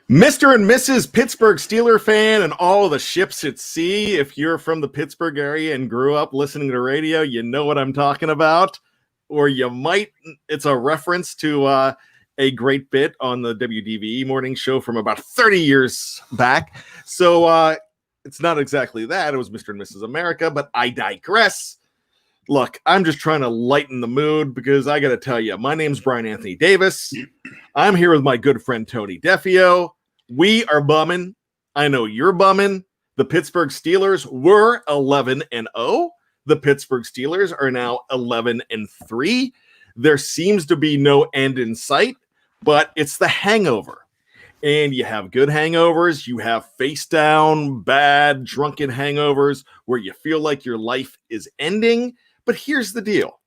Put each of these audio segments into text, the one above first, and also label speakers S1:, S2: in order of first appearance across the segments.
S1: Mr. and Mrs. Pittsburgh Steeler fan and all the ships at sea. If you're from the Pittsburgh area and grew up listening to radio, you know what I'm talking about. Or you might, it's a reference to a great bit on the WDVE morning show from about 30 years back. So it's not exactly that. It was Mr. and Mrs. America, but I digress. Look, I'm just trying to lighten the mood because I got to tell you, my name's Bryan Anthony Davis. I'm here with my good friend Tony Defeo. We are bumming. I know you're bumming. The Pittsburgh Steelers were 11-0. The Pittsburgh Steelers are now 11-3. There seems to be no end in sight, but it's the hangover. And you have good hangovers. You have face down, bad, drunken hangovers where you feel like your life is ending. But here's the deal.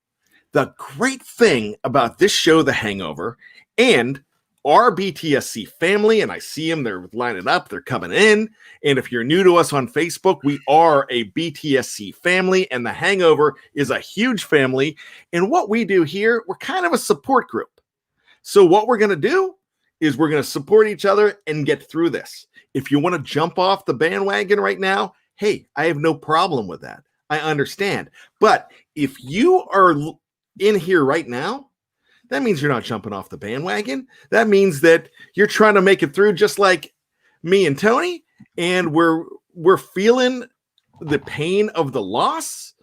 S1: The great thing about this show, The Hangover, and our BTSC family, and I see them, they're lining up, they're coming in. And if you're new to us on Facebook, we are a BTSC family, and The Hangover is a huge family. And what we do here, we're kind of a support group. So what we're going to do is we're going to support each other and get through this. If you want to jump off the bandwagon right now, hey, I have no problem with that. I understand. But if you are in here right now, that means you're not jumping off the bandwagon. That means that you're trying to make it through just like me and Tony, and we're feeling the pain of the loss,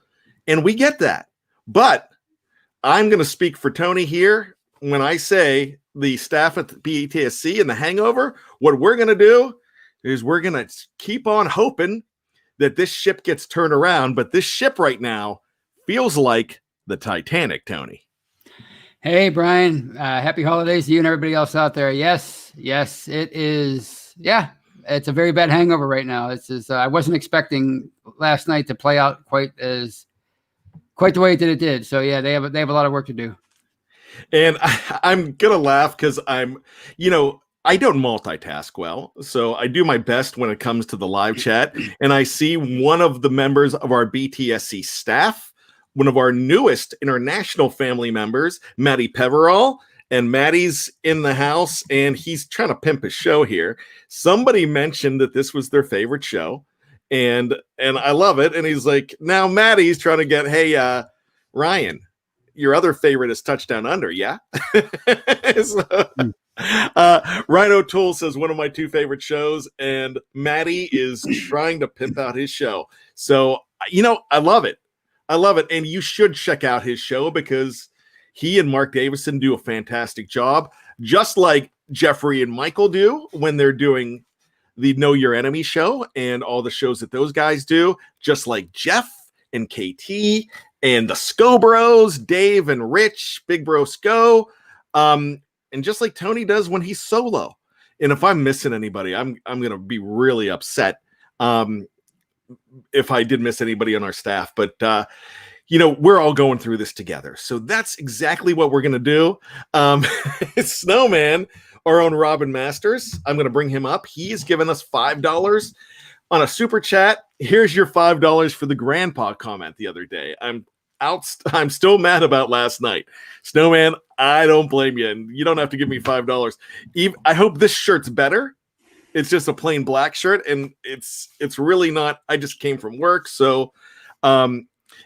S1: and we get that. But I'm going to speak for Tony here when I say the staff at the BTSC and The Hangover, what we're going to do is we're going to keep on hoping that this ship gets turned around, but this ship right now feels like the Titanic, Tony.
S2: Hey, Brian, happy holidays to you and everybody else out there. Yes, it is. Yeah, it's a very bad hangover right now. I wasn't expecting last night to play out quite the way that it did. So yeah, they have a lot of work to do. And
S1: I'm going to laugh because I don't multitask well. So I do my best when it comes to the live chat. And I see one of the members of our BTSC staff, one of our newest international family members, Matty Peverall. And Matty's in the house, and he's trying to pimp his show here. Somebody mentioned that this was their favorite show, and I love it. And he's like, now Matty's trying to get, hey, Ryan, your other favorite is Touchdown Under, yeah? Ryan O'Toole says one of my two favorite shows, and Matty is trying to pimp out his show. So, I love it. And you should check out his show because he and Mark Davison do a fantastic job, just like Jeffrey and Michael do when they're doing the Know Your Enemy show and all the shows that those guys do, just like Jeff and KT and the Sco Bros, Dave and Rich, Big Bro Sco, and just like Tony does when he's solo. And if I'm missing anybody, I'm going to be really upset if I did miss anybody on our staff. But, we're all going through this together. So that's exactly what we're going to do. Snowman, our own Robin Masters, I'm going to bring him up. He's given us $5 on a super chat. Here's your $5 for the grandpa comment the other day. I'm still mad about last night. Snowman, I don't blame you. And you don't have to give me $5. I hope this shirt's better. It's just a plain black shirt, and it's really not. I just came from work, so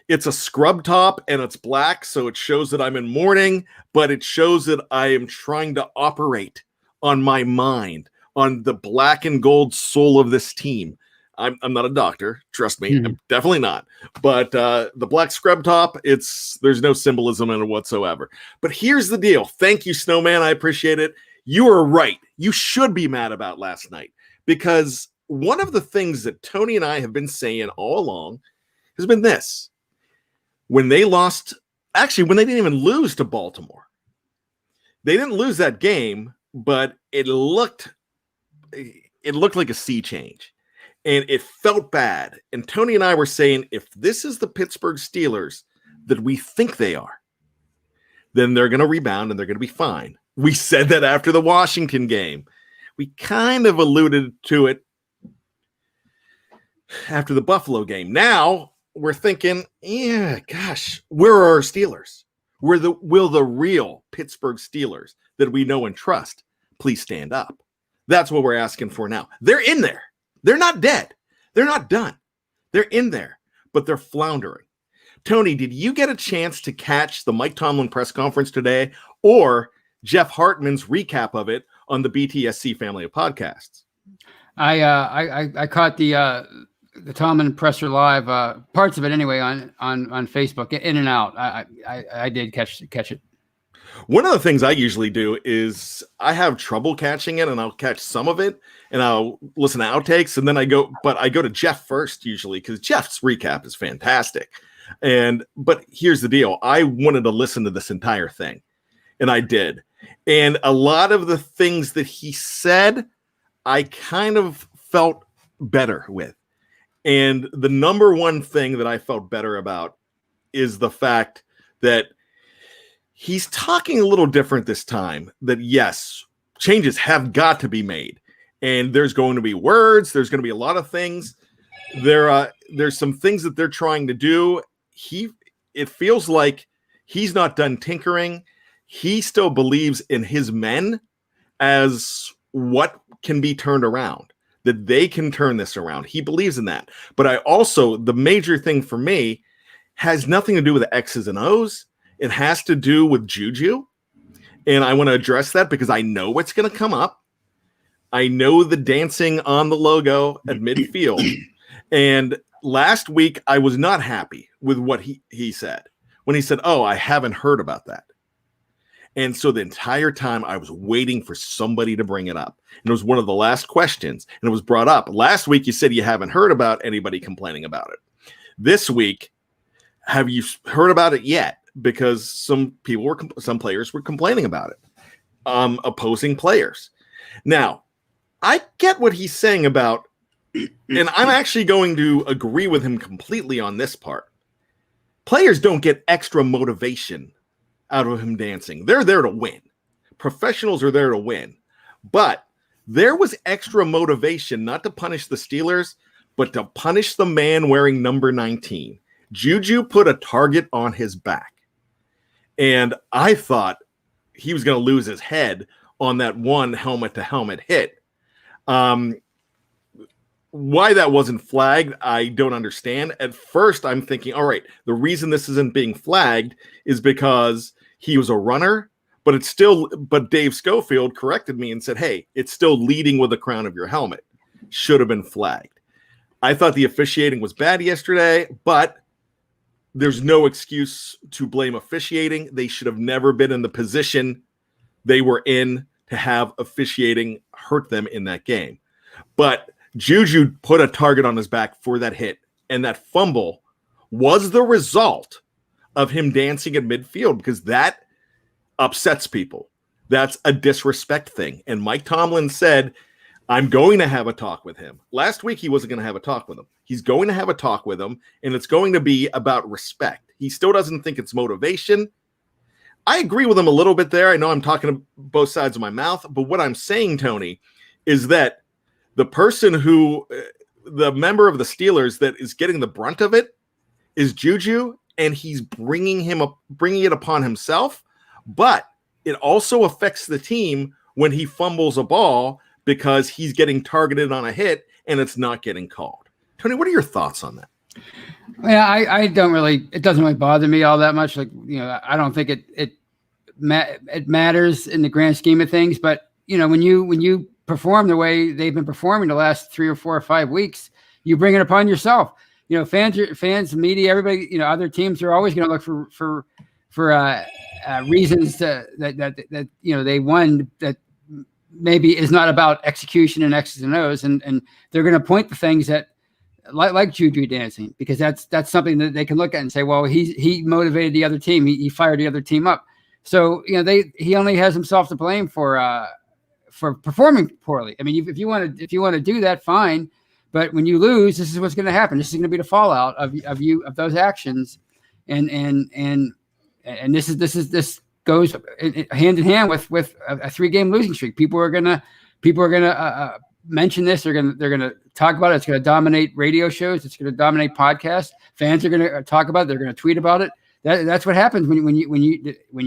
S1: it's a scrub top, and it's black, so it shows that I'm in mourning, but it shows that I am trying to operate on my mind, on the black and gold soul of this team. I'm not a doctor, trust me. I'm definitely not. But the black scrub top, there's no symbolism in it whatsoever. But here's the deal. Thank you, Snowman. I appreciate it. You are right. You should be mad about last night because one of the things that Tony and I have been saying all along has been this. When they when they didn't even lose to Baltimore, they didn't lose that game, but it looked like a sea change. And it felt bad. And Tony and I were saying, if this is the Pittsburgh Steelers that we think they are, then they're going to rebound and they're going to be fine. We said that after the Washington game. We kind of alluded to it after the Buffalo game. Now we're thinking, yeah, gosh, where are our Steelers? Will the real Pittsburgh Steelers that we know and trust please stand up? That's what we're asking for now. They're in there. They're not dead. They're not done. They're in there, but they're floundering. Tony, did you get a chance to catch the Mike Tomlin press conference today or Jeff Hartman's recap of it on the BTSC family of podcasts?
S2: I caught the Tomlin presser live, parts of it anyway, on Facebook, in and out. I did catch it.
S1: One of the things I usually do is I have trouble catching it, and I'll catch some of it, and I'll listen to outtakes, and then I go to Jeff first usually because Jeff's recap is fantastic. But here's the deal: I wanted to listen to this entire thing, and I did. And a lot of the things that he said, I kind of felt better with. And the number one thing that I felt better about is the fact that he's talking a little different this time, that yes, changes have got to be made. And there's going to be words. There's going to be a lot of things. There's some things that they're trying to do. It feels like he's not done tinkering. He still believes in his men as what can be turned around, that they can turn this around. He believes in that. But the major thing for me has nothing to do with the X's and O's. It has to do with Juju. And I want to address that because I know what's going to come up. I know the dancing on the logo at midfield. And last week, I was not happy with what he said when he said, "Oh, I haven't heard about that." And so the entire time I was waiting for somebody to bring it up. And it was one of the last questions, and it was brought up. Last week, you said you haven't heard about anybody complaining about it. This week, have you heard about it yet? Because some players were complaining about it, opposing players. Now, I get what he's saying about, and I'm actually going to agree with him completely on this part. Players don't get extra motivation out of him dancing. They're there to win. Professionals are there to win. But there was extra motivation not to punish the Steelers, but to punish the man wearing number 19. Juju put a target on his back. And I thought he was going to lose his head on that one helmet-to-helmet hit. Why that wasn't flagged, I don't understand. At first, I'm thinking, all right, the reason this isn't being flagged is because he was a runner, but Dave Schofield corrected me and said, hey, it's still leading with the crown of your helmet. Should have been flagged. I thought the officiating was bad yesterday, but there's no excuse to blame officiating. They should have never been in the position they were in to have officiating hurt them in that game. But Juju put a target on his back for that hit, and that fumble was the result of him dancing at midfield because that upsets people. That's a disrespect thing. And Mike Tomlin said, I'm going to have a talk with him. Last week, he wasn't going to have a talk with him. He's going to have a talk with him, and it's going to be about respect. He still doesn't think it's motivation. I agree with him a little bit there. I know I'm talking to both sides of my mouth, but what I'm saying, Tony, is that the member of the Steelers that is getting the brunt of it is Juju, and he's bringing it upon himself. But it also affects the team when he fumbles a ball because he's getting targeted on a hit and it's not getting called. Tony, what are your thoughts on that?
S2: Yeah, it doesn't really bother me all that much. Like, I don't think it matters in the grand scheme of things. But, when you perform the way they've been performing the last 3 or 4 or 5 weeks, you bring it upon yourself. Fans, media, everybody, other teams are always going to look for reasons that they won that maybe is not about execution and X's and O's, and they're going to point to things that like Juju dancing, because that's something that they can look at and say, well, he motivated the other team, he fired the other team up. So he only has himself to blame for performing poorly. I mean, if you want to do that, fine, but when you lose, this is what's going to happen. This is going to be the fallout of those actions, and this goes hand in hand with a 3-game losing streak. People are gonna mention this. They're gonna talk about it. It's gonna dominate radio shows. It's gonna dominate podcasts. Fans are gonna talk about it. They're gonna tweet about it. That's what happens when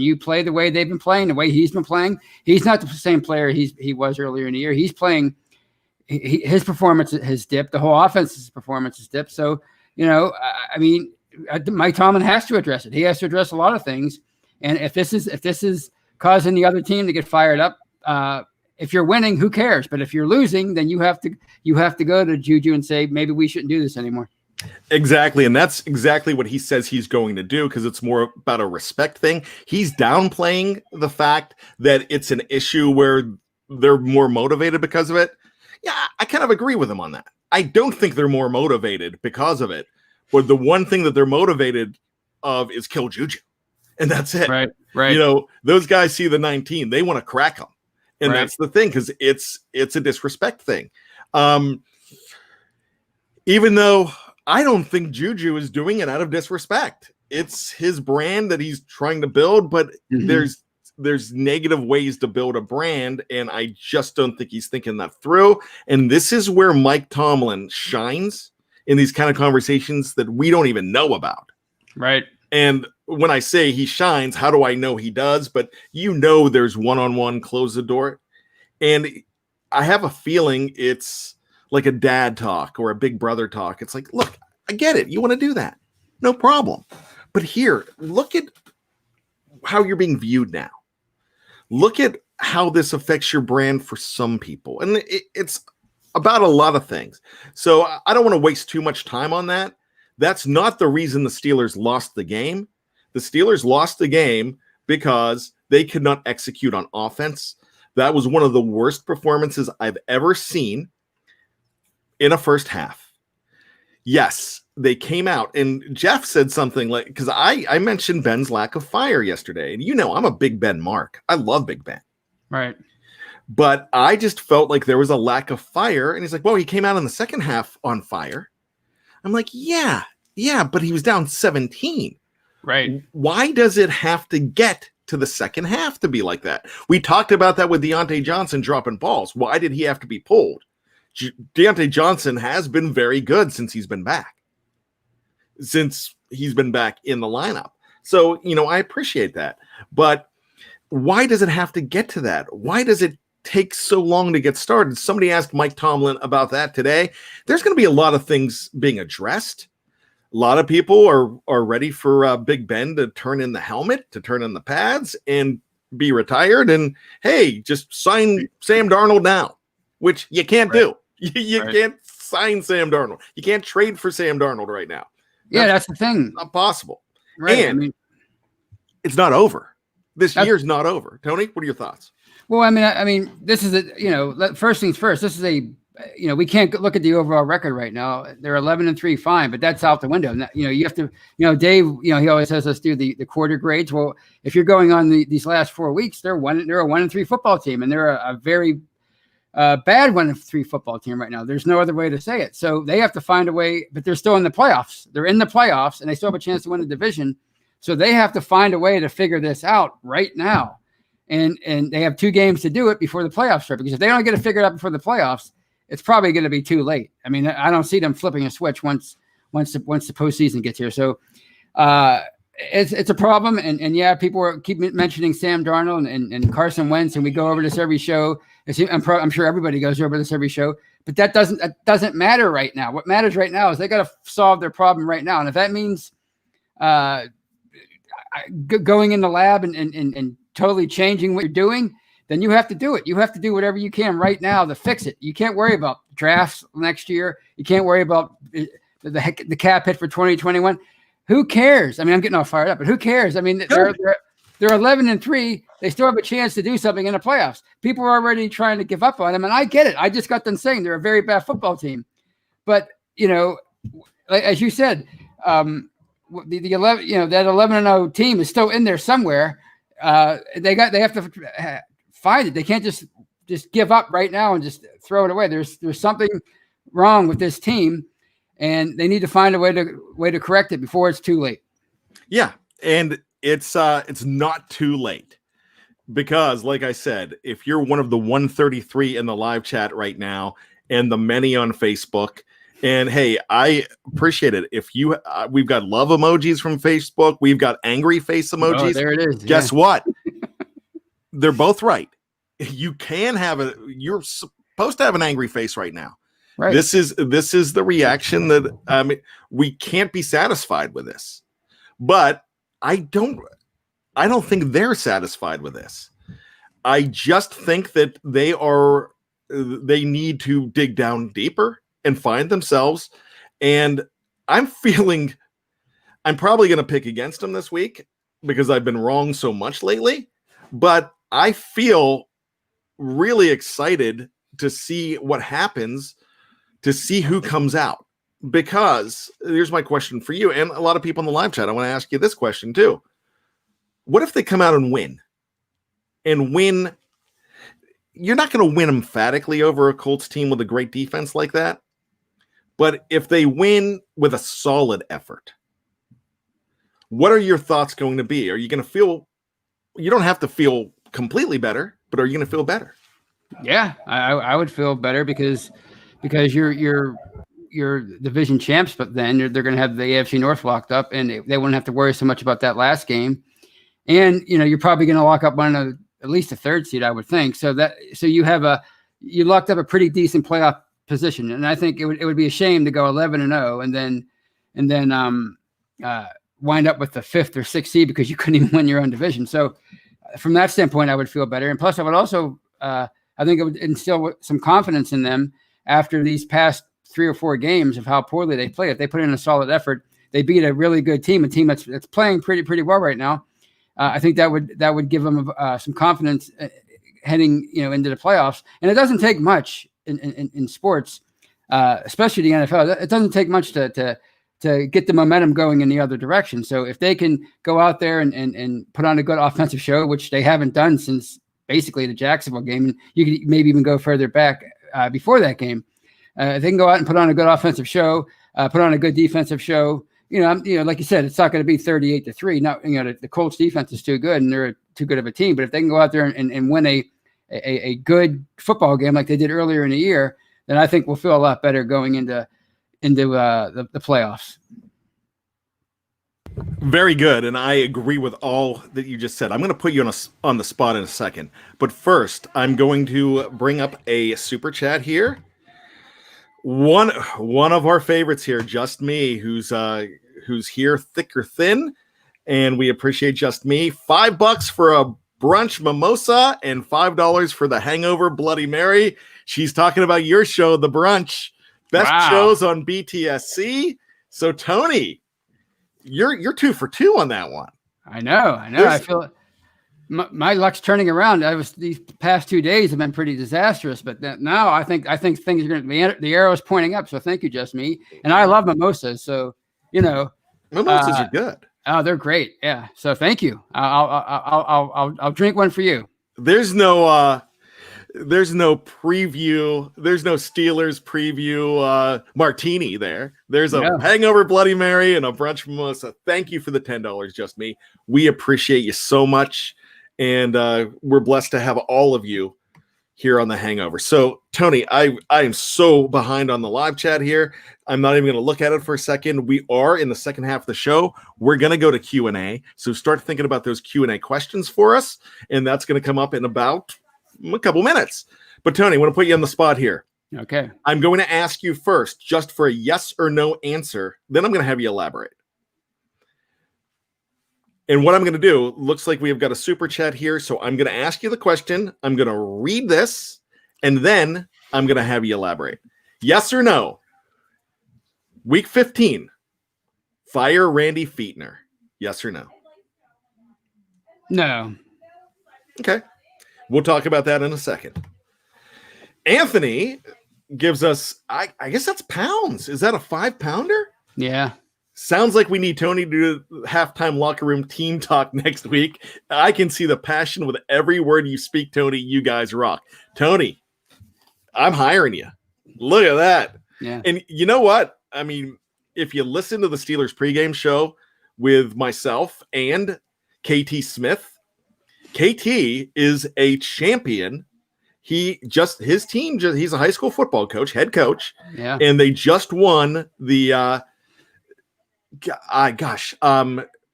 S2: you play the way they've been playing, the way he's been playing. He's not the same player he was earlier in the year. He's playing. His performance has dipped. The whole offense's performance has dipped. So, I mean, Mike Tomlin has to address it. He has to address a lot of things. And if this is causing the other team to get fired up, if you're winning, who cares? But if you're losing, then you have to go to Juju and say, maybe we shouldn't do this anymore.
S1: Exactly. And that's exactly what he says he's going to do, because it's more about a respect thing. He's downplaying the fact that it's an issue where they're more motivated because of it. Yeah, I kind of agree with him on that. I don't think they're more motivated because of it. But the one thing that they're motivated of is kill Juju. And that's it.
S2: Right.
S1: Those guys see the 19. They want to crack them. And that's the thing, because it's a disrespect thing. Even though I don't think Juju is doing it out of disrespect. It's his brand that he's trying to build, but there's negative ways to build a brand, and I just don't think he's thinking that through. And this is where Mike Tomlin shines in these kind of conversations that we don't even know about.
S2: Right.
S1: And when I say he shines, how do I know he does? But there's one-on-one, close the door. And I have a feeling it's like a dad talk or a big brother talk. It's like, look, I get it. You want to do that. No problem. But here, look at how you're being viewed now. Look at how this affects your brand for some people. And it's about a lot of things. So I don't want to waste too much time on that. That's not the reason the Steelers lost the game. The Steelers lost the game because they could not execute on offense. That was one of the worst performances I've ever seen in a first half. Yes, they came out, and Jeff said something like, because I mentioned Ben's lack of fire yesterday, and I'm a big Ben mark. I love Big Ben.
S2: Right.
S1: But I just felt like there was a lack of fire, and he's like, well, he came out in the second half on fire. I'm like, yeah, but he was down 17.
S2: Right.
S1: Why does it have to get to the second half to be like that? We talked about that with Deontay Johnson dropping balls. Why did he have to be pulled? Deontay Johnson has been very good since he's been back in the lineup. So, I appreciate that. But why does it have to get to that? Why does it take so long to get started? Somebody asked Mike Tomlin about that today. There's going to be a lot of things being addressed. A lot of people are ready for Big Ben to turn in the helmet, to turn in the pads, and be retired. And, hey, just sign Sam Darnold now, which you can't do. You can't sign Sam Darnold. You can't trade for Sam Darnold right now.
S2: That's the thing.
S1: Not possible.
S2: Right.
S1: And it's not over. This year's not over. Tony, what are your thoughts?
S2: Well, I mean, this is first things first. This is we can't look at the overall record right now. They're 11-3, fine, but that's out the window. You have to, Dave, he always has us do the quarter grades. Well, if you're going on these last 4 weeks, they're a 1-3 football team, and they're a very bad 1-3 football team right now. There's no other way to say it. So they have to find a way, but they're still in the playoffs. They're in the playoffs, and they still have a chance to win the division. So they have to find a way to figure this out right now. And they have 2 games to do it before the playoffs start, because if they don't get it figured out before the playoffs, it's probably going to be too late. I mean, I don't see them flipping a switch once the postseason gets here. So it's a problem. And yeah, people keep mentioning Sam Darnold and Carson Wentz, and we go over this every show. I'm sure everybody goes over this every show, but that doesn't matter right now. What matters right now is they got to solve their problem right now. And if that means going in the lab and totally changing what you're doing, then you have to do it. You have to do whatever you can right now to fix it. You can't worry about drafts next year. You can't worry about the cap hit for 2021. Who cares? I mean, I'm getting all fired up, but who cares? I mean, they're 11-3. They still have a chance to do something in the playoffs. People are already trying to give up on them, and I get it. I just got done saying they're a very bad football team. But, as you said, the 11, that 11-0 team is still in there somewhere. They have to find it. They can't just give up right now and just throw it away. There's something wrong with this team, and they need to find a way to correct it before it's too late.
S1: Yeah, and it's not too late, because, like I said, if you're one of the 133 in the live chat right now and the many on Facebook, And hey, I appreciate it. If you, we've got love emojis from Facebook. We've got angry face emojis.
S2: Oh, there it is.
S1: Guess what? They're both right. You can have you're supposed to have an angry face right now.
S2: Right.
S1: This is the reaction that we can't be satisfied with this. But I don't think they're satisfied with this. I just think that they need to dig down deeper and find themselves. And I'm probably going to pick against them this week because I've been wrong so much lately. But I feel really excited to see what happens, to see who comes out. Because here's my question for you and a lot of people in the live chat. I want to ask you this question too. What if they come out and win? And win, you're not going to win emphatically over a Colts team with a great defense like that. But if they win with a solid effort, what are your thoughts going to be? Are you going to feel, you don't have to feel completely better, but are you going to feel better?
S2: Yeah, I would feel better because you're division champs, but then they're going to have the AFC North locked up, and they wouldn't have to worry so much about that last game. And you're probably going to lock up at least a third seed, I would think. So you locked up a pretty decent playoff position, and I think it would be a shame to go 11-0 and then wind up with the 5th or 6th seed because you couldn't even win your own division. So from that standpoint, I would feel better. And plus, I would also I think it would instill some confidence in them after these past 3 or 4 games of how poorly they play. If they put in a solid effort, they beat a really good team, a team that's playing pretty well right now. I think that would give them some confidence heading into the playoffs. And it doesn't take much in sports, especially the NFL. It doesn't take much to get the momentum going in the other direction. So if they can go out there and put on a good offensive show, which they haven't done since basically the Jacksonville game, and you could maybe even go further back before that game, they can go out and put on a good offensive show, put on a good defensive show. Like you said, it's not going to be 38-3. Now, the Colts defense is too good and they're too good of a team. But if they can go out there and win a good football game like they did earlier in the year, then I think we'll feel a lot better going into the playoffs.
S1: Very good, and I agree with all that you just said. I'm going to put you on the spot in a second, but first, I'm going to bring up a super chat here. One of our favorites here, Just Me, who's here thick or thin, and we appreciate Just Me. $5 for a brunch mimosa and $5 for the Hangover Bloody Mary. She's talking about your show, The Brunch. Best shows on BTSC. So Tony, you're 2 for 2 on that one.
S2: I know. I feel my luck's turning around. These past 2 days have been pretty disastrous, but now I think things are going to be. The arrow is pointing up. So thank you, Just Me. And I love mimosas. So
S1: mimosas are good.
S2: Oh, they're great. Yeah. So thank you. I'll drink one for you.
S1: There's no preview. There's no Steelers preview martini there. There's a Hangover Bloody Mary and a brunch mimosa. Thank you for the $10, Just Me. We appreciate you so much. And we're blessed to have all of you here on the Hangover. So, Tony, I am so behind on the live chat here. I'm not even going to look at it for a second. We are in the second half of the show. We're going to go to Q&A. So start thinking about those Q&A questions for us. And that's going to come up in about a couple minutes. But Tony, I want to put you on the spot here.
S2: Okay.
S1: I'm going to ask you first just for a yes or no answer. Then I'm going to have you elaborate. And what I'm going to do, looks like we have got a super chat here. So I'm going to ask you the question. I'm going to read this, and then I'm going to have you elaborate. Yes or no? Week 15, fire Randy Fichtner. Yes or no?
S2: No.
S1: Okay. We'll talk about that in a second. Anthony gives us, I guess that's pounds. Is that a 5-pounder?
S2: Yeah.
S1: Sounds like we need Tony to do halftime locker room team talk next week. I can see the passion with every word you speak, Tony. You guys rock. Tony, I'm hiring you. Look at that.
S2: Yeah.
S1: And you know what? I mean, if you listen to the Steelers pregame show with myself and KT Smith, KT is a champion. his team, he's a high school football coach, head coach.
S2: Yeah.
S1: And they just won the,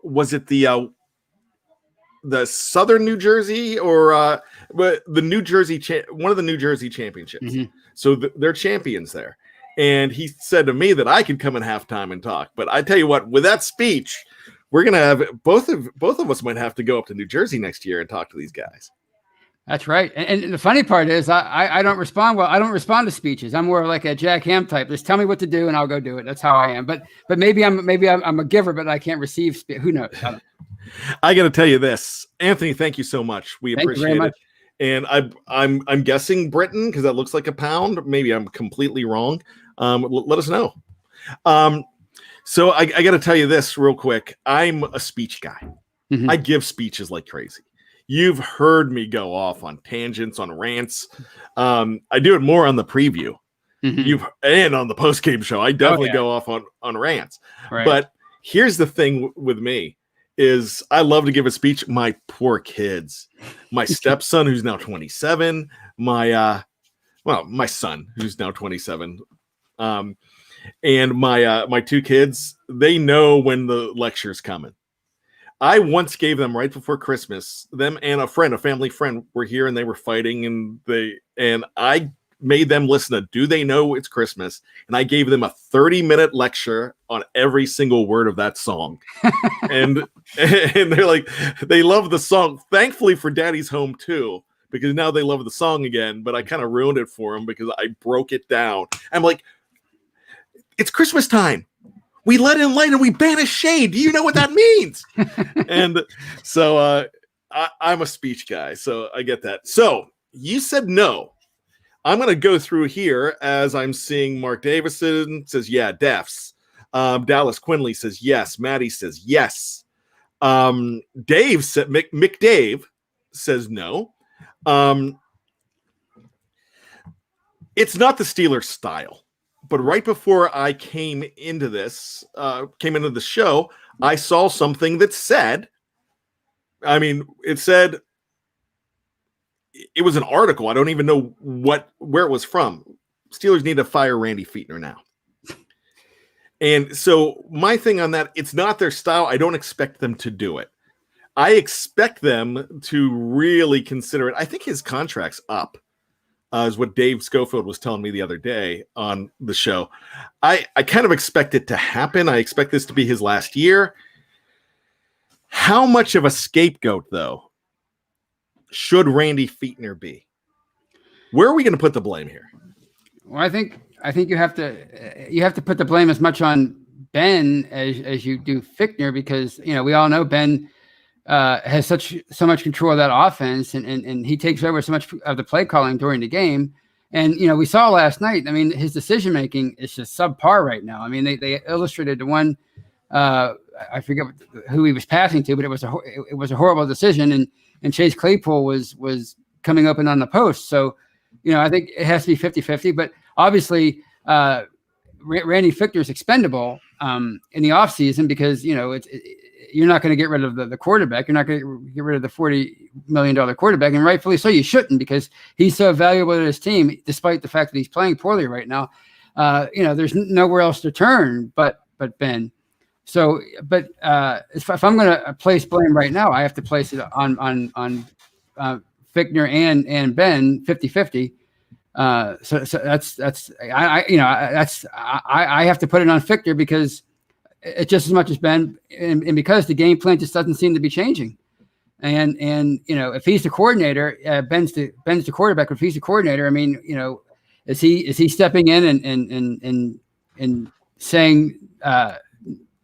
S1: was it the Southern New Jersey or but the New Jersey, one of the New Jersey championships. Mm-hmm. So they're champions there. And he said to me that I could come in halftime and talk. But I tell you what, with that speech, we're going to have both of us might have to go up to New Jersey next year and talk to these guys.
S2: That's right. And the funny part is I don't respond well. I don't respond to speeches. I'm more like a Jack Ham type. Just tell me what to do and I'll go do it. That's how I am. But maybe I'm a giver, but I can't receive. Who knows?
S1: I got to tell you this, Anthony. Thank you so much. We appreciate it. And I'm guessing Britain because that looks like a pound. Maybe I'm completely wrong. Let us know. So I got to tell you this real quick. I'm a speech guy. Mm-hmm. I give speeches like crazy. You've heard me go off on tangents, on rants. I do it more on the preview. Mm-hmm. And on the post-game show. I definitely go off on rants. Right. But here's the thing with me is I love to give a speech. My poor kids. My stepson, who's now 27. My son, who's now 27. And my two kids, they know when the lecture's coming. I once gave them right before Christmas, them and a family friend were here and they were fighting and I made them listen to Do They Know It's Christmas? And I gave them a 30-minute lecture on every single word of that song. and they're like, they love the song. Thankfully for Daddy's Home too, because now they love the song again, but I kind of ruined it for them because I broke it down. I'm like, it's Christmas time. We let in light and we banish shade. Do you know what that means? And so I'm a speech guy, so I get that. So you said no. I'm going to go through here as I'm seeing Mark Davison says, yeah, defs. Dallas Quinley says yes. Maddie says yes. Dave said, McDave says no. It's not the Steelers style. But right before I came into the show, I saw something that said, it said, it was an article. I don't even know where it was from. Steelers need to fire Randy Fichtner now. And so my thing on that, it's not their style. I don't expect them to do it. I expect them to really consider it. I think his contract's up. Is what Dave Schofield was telling me the other day on the show. I kind of expect it to happen. I expect this to be his last year. How much of a scapegoat, though, should Randy Fichtner be? Where are we going to put the blame here?
S2: Well, I think you have to put the blame as much on Ben as you do Fichtner because we all know Ben has so much control of that offense and he takes over so much of the play calling during the game. And, we saw last night, his decision making is just subpar right now. They illustrated the one, I forget who he was passing to, but it was a horrible decision. And Chase Claypool was coming open on the post. So, I think it has to be 50-50, but obviously Randy Fichtner is expendable in the offseason because, you're not going to get rid of the quarterback. You're not going to get rid of the $40 million quarterback. And rightfully so, you shouldn't because he's so valuable to his team, despite the fact that he's playing poorly right now. There's nowhere else to turn but Ben. So, but if I'm going to place blame right now, I have to place it on Fichtner and Ben 50-50. So I have to put it on Fichtner because it's just as much as Ben, and because the game plan just doesn't seem to be changing. And if he's the coordinator, Ben's the quarterback. If he's the coordinator, is he stepping in and saying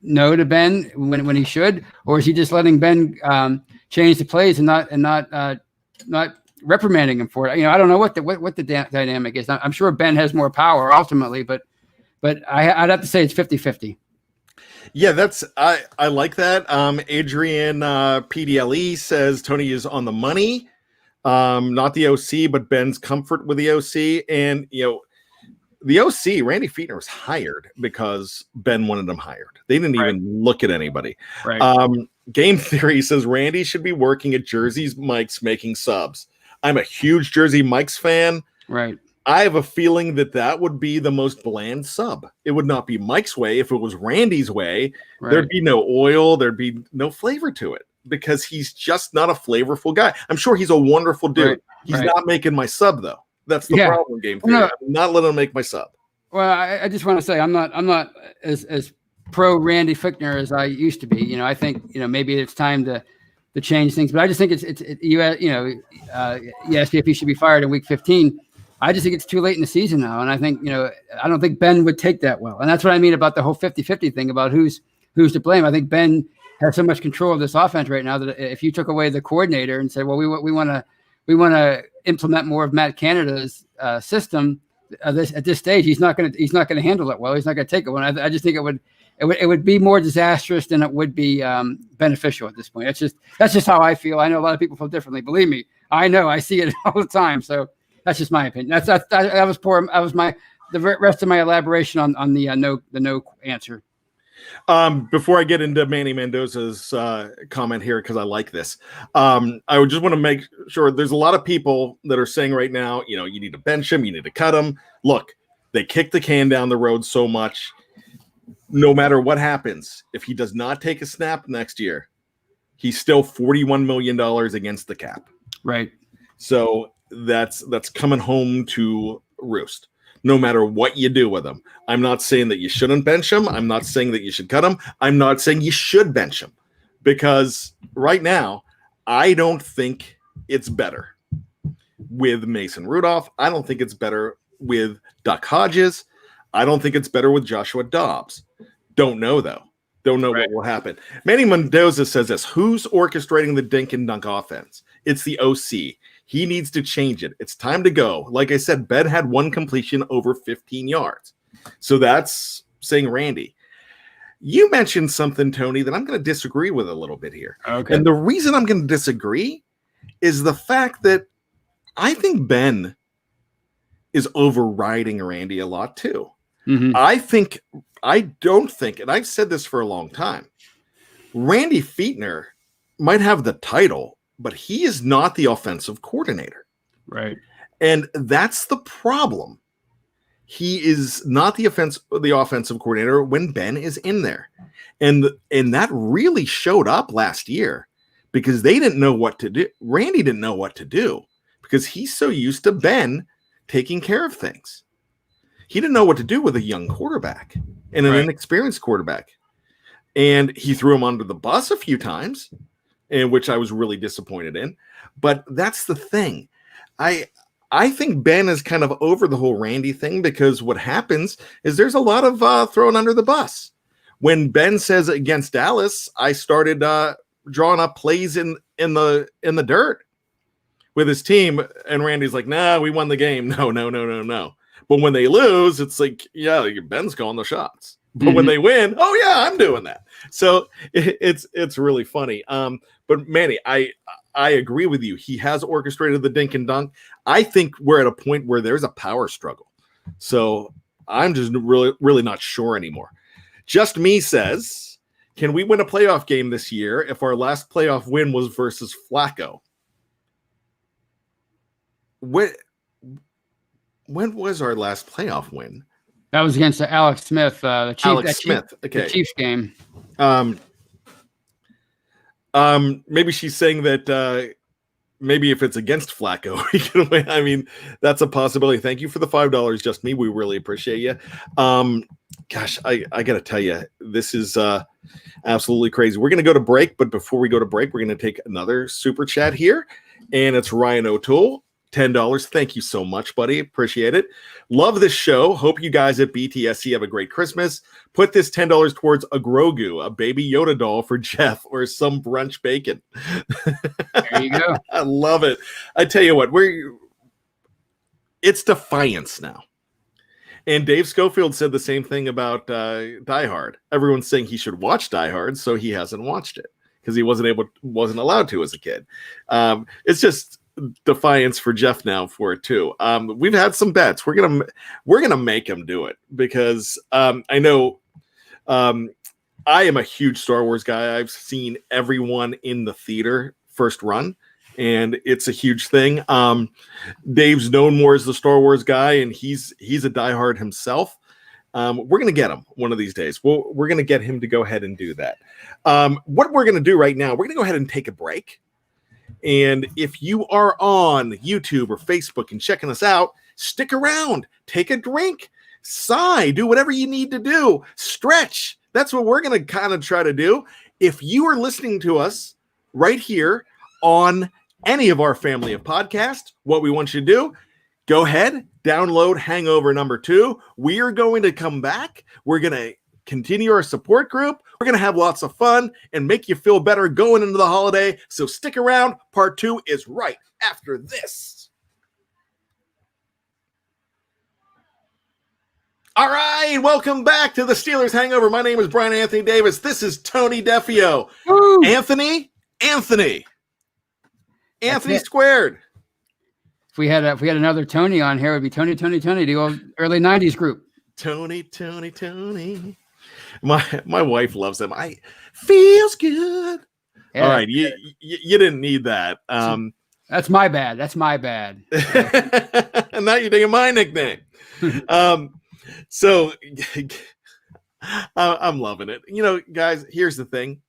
S2: no to Ben when he should, or is he just letting Ben change the plays and not reprimanding him for it? I don't know what the dynamic is. I'm sure Ben has more power ultimately, but I'd have to say it's 50-50.
S1: Yeah, I like that. Adrian PDLE says Tony is on the money. Not the OC, but Ben's comfort with the OC. And, the OC, Randy Fichtner, was hired because Ben wanted him hired. They didn't even look at anybody. Right. Game Theory says Randy should be working at Jersey's Mike's making subs. I'm a huge Jersey Mike's fan.
S2: Right.
S1: I have a feeling that would be the most bland sub. It would not be Mike's way. If it was Randy's way, there'd be no oil. There'd be no flavor to it because he's just not a flavorful guy. I'm sure he's a wonderful dude.
S2: Right.
S1: He's not making my sub, though. That's the problem, Game Theory. I'm not letting him make my sub.
S2: Well, I just want to say I'm not as pro Randy Fichtner as I used to be. You know, I think, you know, maybe it's time to change things, but I just think you asked me if he should be fired in week 15. I just think it's too late in the season now. And I think, you know, I don't think Ben would take that well. And that's what I mean about the whole 50-50 thing about who's to blame. I think Ben has so much control of this offense right now that if you took away the coordinator and said, well, we want to implement more of Matt Canada's system at this stage, he's not going to handle it well. He's not going to take it well. I just think it would be more disastrous than it would be beneficial at this point. That's just how I feel. I know a lot of people feel differently. Believe me, I know. I see it all the time. So that's just my opinion. That was poor. That was the rest of my elaboration on the no answer.
S1: Before I get into Manny Mendoza's comment here, because I like this, I would just want to make sure there's a lot of people that are saying right now, you know, you need to bench him, you need to cut him. Look, they kick the can down the road so much. No matter what happens, if he does not take a snap next year, he's still $41 million against the cap.
S2: Right.
S1: So that's coming home to roost. No matter what you do with him. I'm not saying that you shouldn't bench him. I'm not saying that you should cut him. I'm not saying you should bench him. Because right now, I don't think it's better with Mason Rudolph. I don't think it's better with Duck Hodges. I don't think it's better with Joshua Dobbs. Don't know, though. Don't know what will happen. Manny Mendoza says this. Who's orchestrating the dink and dunk offense? It's the OC. He needs to change it. It's time to go. Like I said, Ben had one completion over 15 yards. So that's saying Randy. You mentioned something, Tony, that I'm going to disagree with a little bit here.
S2: Okay.
S1: And the reason I'm going to disagree is the fact that I think Ben is overriding Randy a lot too.
S2: Mm-hmm.
S1: I don't think, and I've said this for a long time, Randy Fichtner might have the title, but he is not the offensive coordinator.
S2: Right.
S1: And that's the problem. He is not the offensive coordinator when Ben is in there. And that really showed up last year because they didn't know what to do. Randy didn't know what to do because he's so used to Ben taking care of things. He didn't know what to do with a young quarterback and an inexperienced quarterback. And he threw him under the bus a few times, in which I was really disappointed in. But that's the thing. I think Ben is kind of over the whole Randy thing because what happens is there's a lot of thrown under the bus. When Ben says against Dallas, I started drawing up plays in the dirt with his team, and Randy's like, "Nah, we won the game." No. But when they lose, it's like, yeah, Ben's calling the shots. But when they win, oh yeah, I'm doing that. So it's really funny. But Manny, I agree with you. He has orchestrated the dink and dunk. I think we're at a point where there's a power struggle. So I'm just really not sure anymore. Just Me says, can we win a playoff game this year if our last playoff win was versus Flacco? When was our last playoff win?
S2: That was against Alex Smith, the Chiefs game.
S1: Maybe she's saying that maybe if it's against Flacco, we can win. I mean, that's a possibility. Thank you for the $5, Just Me. We really appreciate you. Gosh, I got to tell you, this is absolutely crazy. We're going to go to break, but before we go to break, we're going to take another super chat here, and it's Ryan O'Toole. $10. Thank you so much, buddy. Appreciate it. Love this show. Hope you guys at BTSC have a great Christmas. Put this $10 towards a Grogu, a baby Yoda doll for Jeff, or some brunch bacon.
S2: There you go.
S1: I love it. I tell you what, it's Defiance now. And Dave Schofield said the same thing about Die Hard. Everyone's saying he should watch Die Hard, so he hasn't watched it because he wasn't allowed to as a kid. It's just Defiance for Jeff now for it too. We've had some bets. We're gonna make him do it because I know I am a huge Star Wars guy. I've seen everyone in the theater first run, and it's a huge thing. Dave's known more as the Star Wars guy, and he's a diehard himself. We're going to get him one of these days. We're going to get him to go ahead and do that. What we're going to do right now, we're going to go ahead and take a break. And if you are on YouTube or Facebook and checking us out, stick around, take a drink, sigh, do whatever you need to do, stretch. That's what we're going to kind of try to do. If you are listening to us right here on any of our family of podcasts, what we want you to do, go ahead, download Hangover number 2. We are going to come back. We're going to continue our support group. We're going to have lots of fun and make you feel better going into the holiday. So stick around. Part 2 is right after this. All right, welcome back to the Steelers Hangover. My name is Bryan Anthony Davis. This is Tony Defeo.
S2: Woo!
S1: Anthony squared.
S2: If we had another Tony on here, it would be Tony, the old early 90s group.
S1: Tony. My wife loves them. Feels good.
S2: Yeah.
S1: All right, you didn't need that.
S2: That's my bad.
S1: And now you're taking my nickname. So I'm loving it. You know, guys, here's the thing.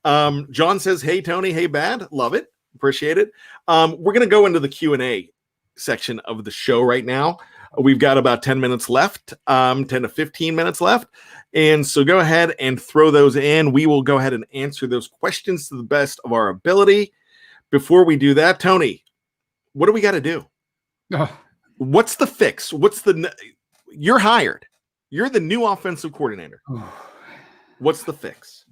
S1: John says, hey, Tony, hey, Bad. Love it. Appreciate it. We're going to go into the Q&A section of the show right now. We've got about 10 minutes left, 10 to 15 minutes left. And so go ahead and throw those in. We will go ahead and answer those questions to the best of our ability. Before we do that, Tony, what do we got to do?
S2: Oh.
S1: What's the fix? You're hired. You're the new offensive coordinator. What's the fix?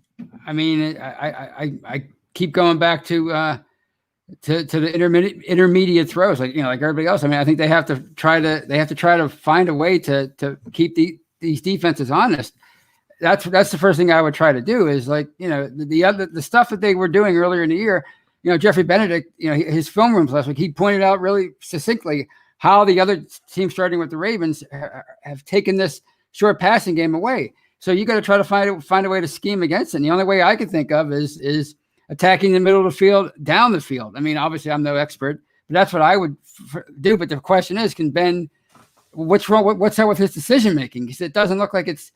S2: I mean, I keep going back to the intermediate throws, like everybody else. I mean, I think they have to try to find a way to keep these defenses honest. That's the first thing I would try to do is the stuff that they were doing earlier in the year. Jeffrey Benedict, his film rooms last week, he pointed out really succinctly how the other teams, starting with the Ravens, have taken this short passing game away. So you got to try to find a way to scheme against it. And the only way I can think of is attacking the middle of the field, down the field. I mean, obviously I'm no expert, but that's what I would do. But the question is, can Ben, what's wrong? What's up with his decision making? Because it doesn't look like it's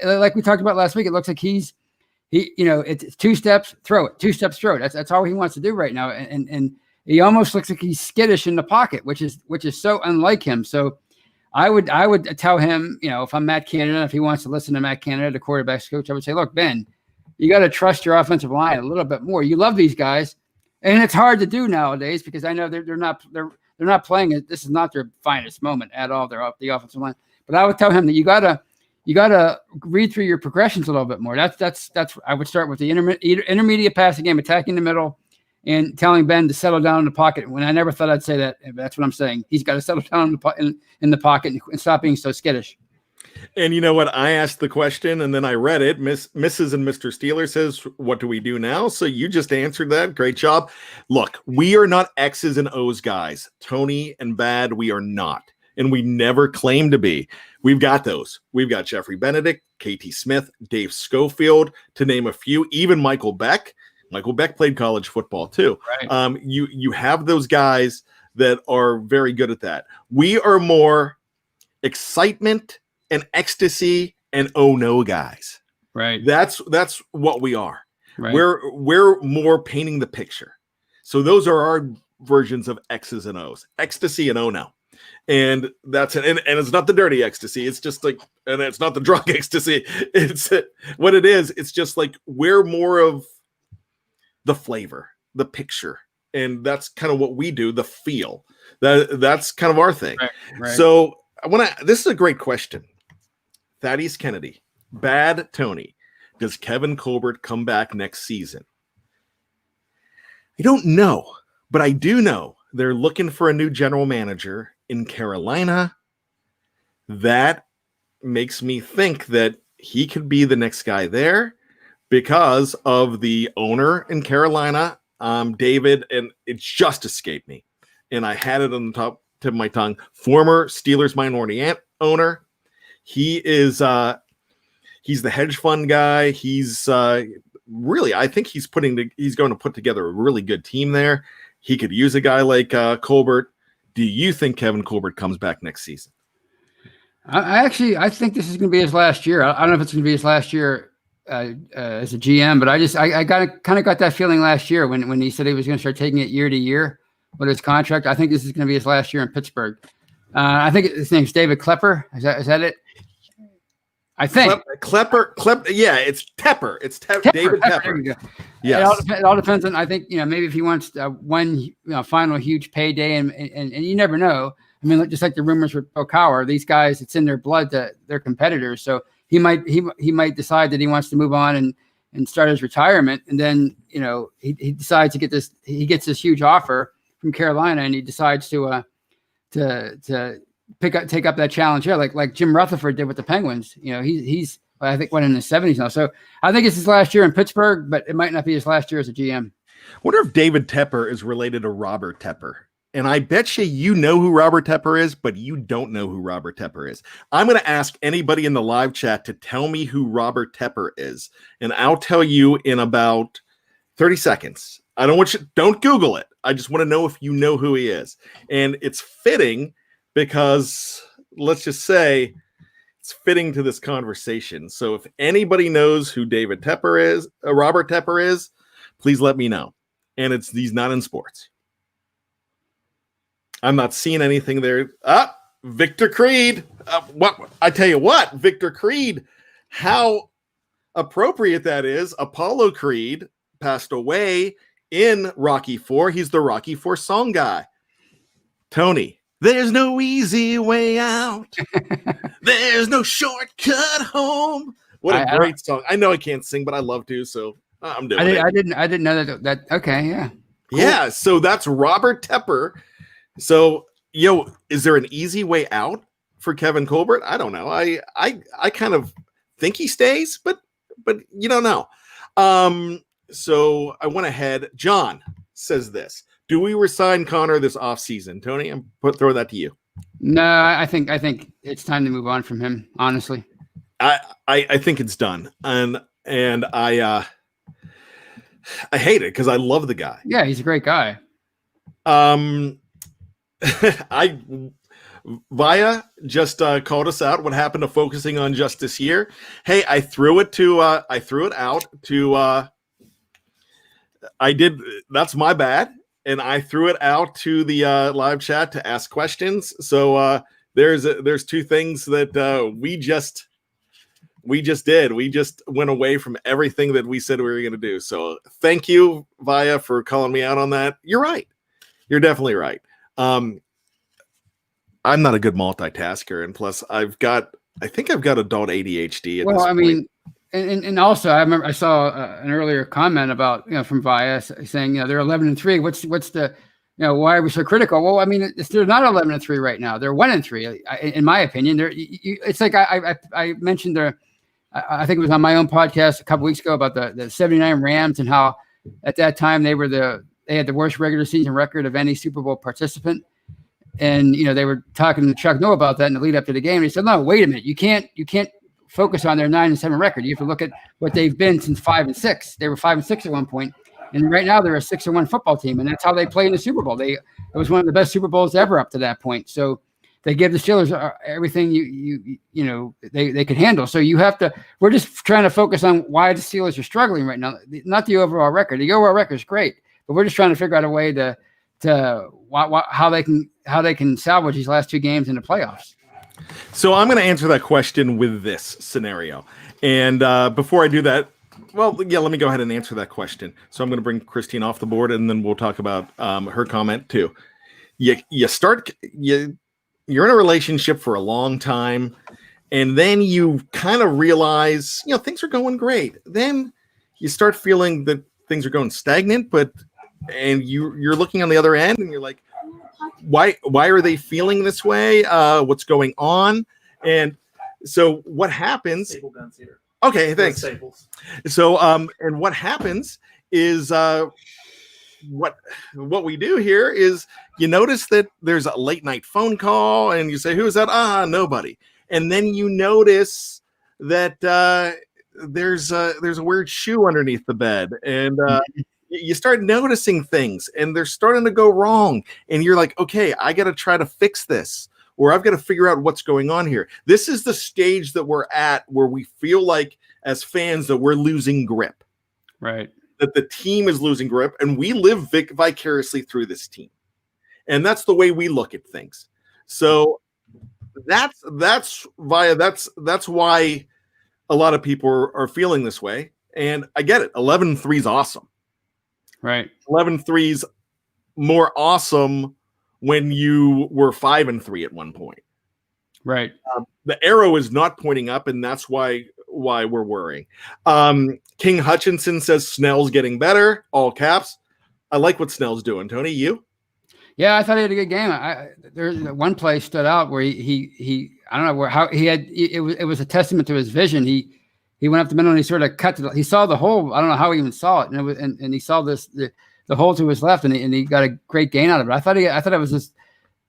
S2: like we talked about last week. It looks like it's 2 steps, throw it, 2 steps, throw it. That's all he wants to do right now. And he almost looks like he's skittish in the pocket, which is so unlike him. So I would tell him, if I'm Matt Canada, if he wants to listen to Matt Canada, the quarterback's coach, I would say, look, Ben, you got to trust your offensive line a little bit more. You love these guys, and it's hard to do nowadays because I know they're not playing it. This is not their finest moment at all. They're off the offensive line, but I would tell him that you gotta read through your progressions a little bit more. That's I would start with the intermediate passing game, attacking the middle, and telling Ben to settle down in the pocket. When I never thought I'd say that, that's what I'm saying. He's got to settle down in the pocket and stop being so skittish.
S1: And you know what? I asked the question and then I read it. Mrs. and Mr. Steeler says, what do we do now? So you just answered that. Great job. Look, we are not X's and O's guys. Tony and Bad, we are not. And we never claim to be. We've got those. We've got Jeffrey Benedict, KT Smith, Dave Schofield, to name a few, even Michael Beck. Michael Beck played college football too. Right. You have those guys that are very good at that. We are more excitement and ecstasy and oh no guys.
S2: Right.
S1: That's what we are.
S2: Right.
S1: We're more painting the picture. So those are our versions of X's and O's. Ecstasy and oh no. And that's it. And it's not the dirty ecstasy. It's just like, and it's not the drug ecstasy. It's what it is. It's just like we're more of the flavor, the picture, and that's kind of what we do. The feel that's kind of our thing. Right. So this is a great question. Thaddeus Kennedy, Bad Tony, does Kevin Colbert come back next season? I don't know, but I do know they're looking for a new general manager in Carolina. That makes me think that he could be the next guy there, because of the owner in Carolina, David, and it just escaped me. And I had it on the top tip of my tongue. Former Steelers minority owner. He is he's the hedge fund guy. He's really, I think he's going to put together a really good team there. He could use a guy like Colbert. Do you think Kevin Colbert comes back next season?
S2: I think this is going to be his last year. I don't know if it's going to be his last year as a GM, but I got that feeling last year when he said he was going to start taking it year to year with his contract. I think this is going to be his last year in Pittsburgh. I think his name's David Klepper. Is that it? I think
S1: Klepper. Yeah, it's Tepper. It's David Tepper.
S2: Yes. It all depends on. I think maybe if he wants one final huge payday, and you never know. I mean, just like the rumors with Okawa, these guys, it's in their blood that they're competitors. So he might decide that he wants to move on and start his retirement, and then he decides to get this. He gets this huge offer from Carolina, and he decides to take up that challenge here, like Jim Rutherford did with the Penguins. He's I think in his 70s now. So I think it's his last year in Pittsburgh, but it might not be his last year as a GM.
S1: I wonder if David Tepper is related to Robert Tepper. And I bet you know who Robert Tepper is, but you don't know who Robert Tepper is. I'm going to ask anybody in the live chat to tell me who Robert Tepper is, and I'll tell you in about 30 seconds. I don't want you, don't Google it. I just want to know if you know who he is. And it's fitting because let's just say it's fitting to this conversation. So if anybody knows who David Tepper is, Robert Tepper is, please let me know. And he's not in sports. I'm not seeing anything there. Victor Creed. I tell you what, Victor Creed, how appropriate that is. Apollo Creed passed away in Rocky IV. He's the Rocky IV song guy. Tony, there's no easy way out. There's no shortcut home. What a great song. I know I can't sing, but I love to, so I'm doing it.
S2: I didn't know that. Okay, yeah.
S1: Cool. Yeah, so that's Robert Tepper. So, is there an easy way out for Kevin Colbert? I don't know. I kind of think he stays, but you don't know. So I went ahead. John says this. Do we resign Connor this offseason? Tony, I'm throw that to you.
S2: No, I think it's time to move on from him, honestly.
S1: I think it's done. And I hate it because I love the guy.
S2: Yeah, he's a great guy.
S1: Via just called us out. What happened to focusing on just this year? Hey, I threw it out to I did. That's my bad. And I threw it out to the live chat to ask questions. So there's two things that we just did. We just went away from everything that we said we were going to do. So thank you, Via, for calling me out on that. You're right. You're definitely right. I'm not a good multitasker, and plus I think I've got adult ADHD.
S2: And also I remember I saw an earlier comment about from Via saying they're 11-3. What's the why are we so critical? Well, I mean they're not 11-3 right now. They're 1-3 in my opinion. It's like I mentioned I think it was on my own podcast a couple weeks ago about the 79 Rams and how at that time they had the worst regular season record of any Super Bowl participant. And, they were talking to Chuck Noll about that in the lead up to the game. And he said, no, wait a minute. You can't focus on their 9-7 record. You have to look at what they've been since 5-6. They were 5-6 at one point. And right now they're a 6-1 football team. And that's how they play in the Super Bowl. It was one of the best Super Bowls ever up to that point. So they give the Steelers everything they could handle. So we're just trying to focus on why the Steelers are struggling right now. Not the overall record. The overall record is great. But we're just trying to figure out a way to how they can salvage these last two games in the playoffs.
S1: So I'm going to answer that question with this scenario. And before I do that, let me go ahead and answer that question. So I'm going to bring Christine off the board, and then we'll talk about her comment too. You're in a relationship for a long time, and then you kind of realize things are going great. Then you start feeling that things are going stagnant, and you're looking on the other end and you're like, why are they feeling this way? What's going on? And so what happens? Okay, thanks. So and what happens is what we do here is you notice that there's a late night phone call and you say, who is that? Nobody. And then you notice that there's a weird shoe underneath the bed, and you start noticing things and they're starting to go wrong. And you're like, okay, I got to try to fix this, or I've got to figure out what's going on here. This is the stage that we're at where we feel like as fans that we're losing grip.
S2: Right.
S1: That the team is losing grip, and we live vicariously through this team. And that's the way we look at things. So that's why a lot of people are feeling this way. And I get it. 11-3 is awesome.
S2: Right.
S1: 11-3 is more awesome when you were 5-3 at one point.
S2: Right.
S1: The arrow is not pointing up, and that's why we're worrying. King Hutchinson says Snell's getting better, all caps. I like what Snell's doing. Tony, you?
S2: Yeah, I thought he had a good game. There's one play stood out where he I don't know how he had it was a testament to his vision. He went up the middle and he sort of he saw the hole. I don't know how he even saw it, and he saw the hole to his left, and he got a great gain out of it. I thought it was his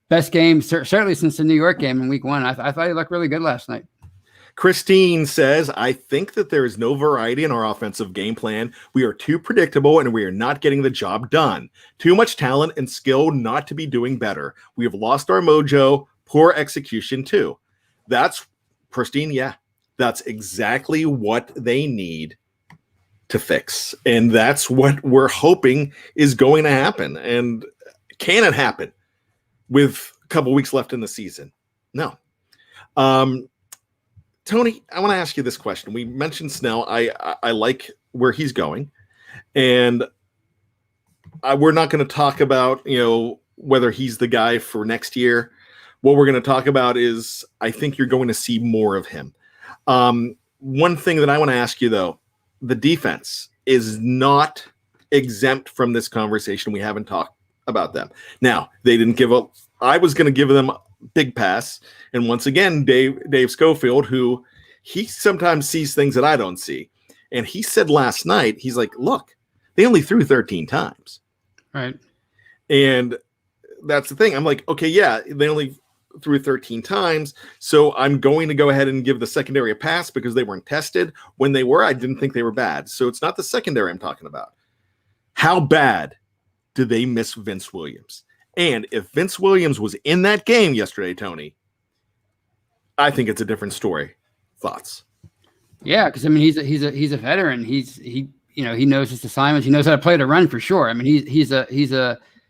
S2: best game, certainly since the New York game in week 1. I thought he looked really good last night.
S1: Christine says, I think that there is no variety in our offensive game plan. We are too predictable and we are not getting the job done. Too much talent and skill not to be doing better. We have lost our mojo, poor execution too. That's, Christine, yeah, that's exactly what they need to fix. And that's what we're hoping is going to happen. And can it happen with a couple weeks left in the season? No. Tony, I want to ask you this question. We mentioned Snell. I like where he's going, and we're not going to talk about whether he's the guy for next year. What we're going to talk about is I think you're going to see more of him. One thing that I want to ask you though, the defense is not exempt from this conversation. We haven't talked about them. Now they didn't give up. I was going to give them big pass. And once again, Dave Schofield, who he sometimes sees things that I don't see. And he said last night, he's like, look, they only threw 13 times.
S2: Right.
S1: And that's the thing. I'm like, okay, yeah, they only threw 13 times. So I'm going to go ahead and give the secondary a pass because they weren't tested. When they were, I didn't think they were bad. So it's not the secondary I'm talking about. How bad do they miss Vince Williams? And if Vince Williams was in that game yesterday, Tony, I think it's a different story. Thoughts?
S2: Yeah, because I mean he's a veteran. He knows his assignments. He knows how to play the run for sure. I mean he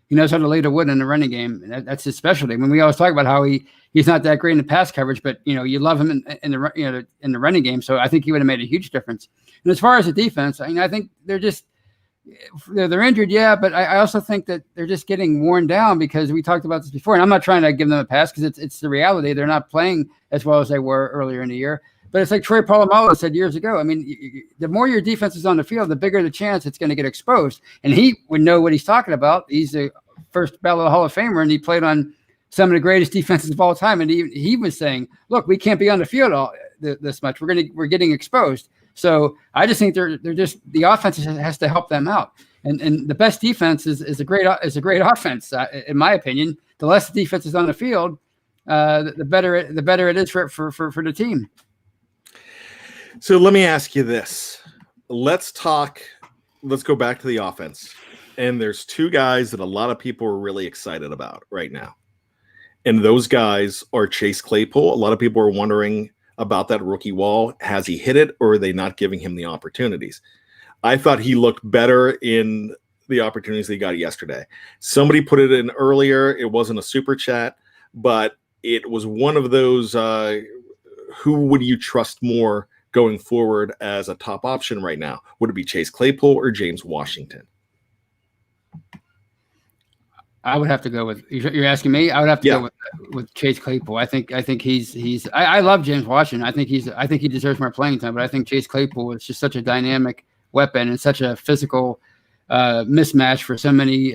S2: knows how to lay the wood in the running game. That's his specialty. I mean, we always talk about how he's not that great in the pass coverage, but you love him in the running game. So I think he would have made a huge difference. And as far as the defense, I think they're injured, yeah, but I also think that they're just getting worn down because we talked about this before, and I'm not trying to give them a pass because it's the reality. They're not playing as well as they were earlier in the year. But it's like Troy Polamalu said years ago. I mean, the more your defense is on the field, the bigger the chance it's going to get exposed. And he would know what he's talking about. He's a first ballot Hall of Famer, and he played on some of the greatest defenses of all time. And he was saying, look, we can't be on the field this much. We're getting exposed. So I just think they're just the offense has to help them out, and the best defense is a great offense in my opinion. The less the defense is on the field, the better it is for the team.
S1: So let me ask you this: let's go back to the offense, and there's two guys that a lot of people are really excited about right now, and those guys are Chase Claypool. A lot of people are wondering about that rookie wall. Has he hit it, or are they not giving him the opportunities? I thought he looked better in the opportunities they got yesterday. Somebody put it in earlier. It wasn't a super chat, but it was one of those, who would you trust more going forward as a top option right now? Would it be Chase Claypool or James Washington?
S2: I would have to go with, you're asking me? I would have to go with Chase Claypool. I think I love James Washington. I think he deserves more playing time, but I think Chase Claypool is just such a dynamic weapon and such a physical mismatch for so many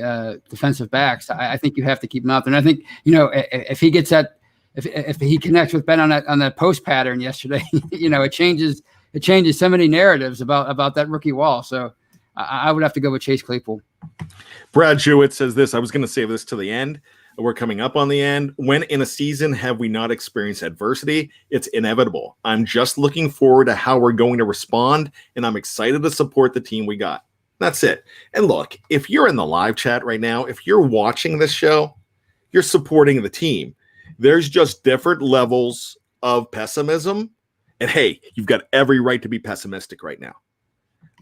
S2: defensive backs. I think you have to keep him out there. And I think, if he gets that, if he connects with Ben on that post pattern yesterday, it changes so many narratives about that rookie wall. So I would have to go with Chase Claypool.
S1: Brad Jewett says this. I was going to save this to the end. We're coming up on the end. When in a season have we not experienced adversity? It's inevitable. I'm just looking forward to how we're going to respond, and I'm excited to support the team we got. That's it. And look, if you're in the live chat right now, if you're watching this show, you're supporting the team. There's just different levels of pessimism. And hey, you've got every right to be pessimistic right now.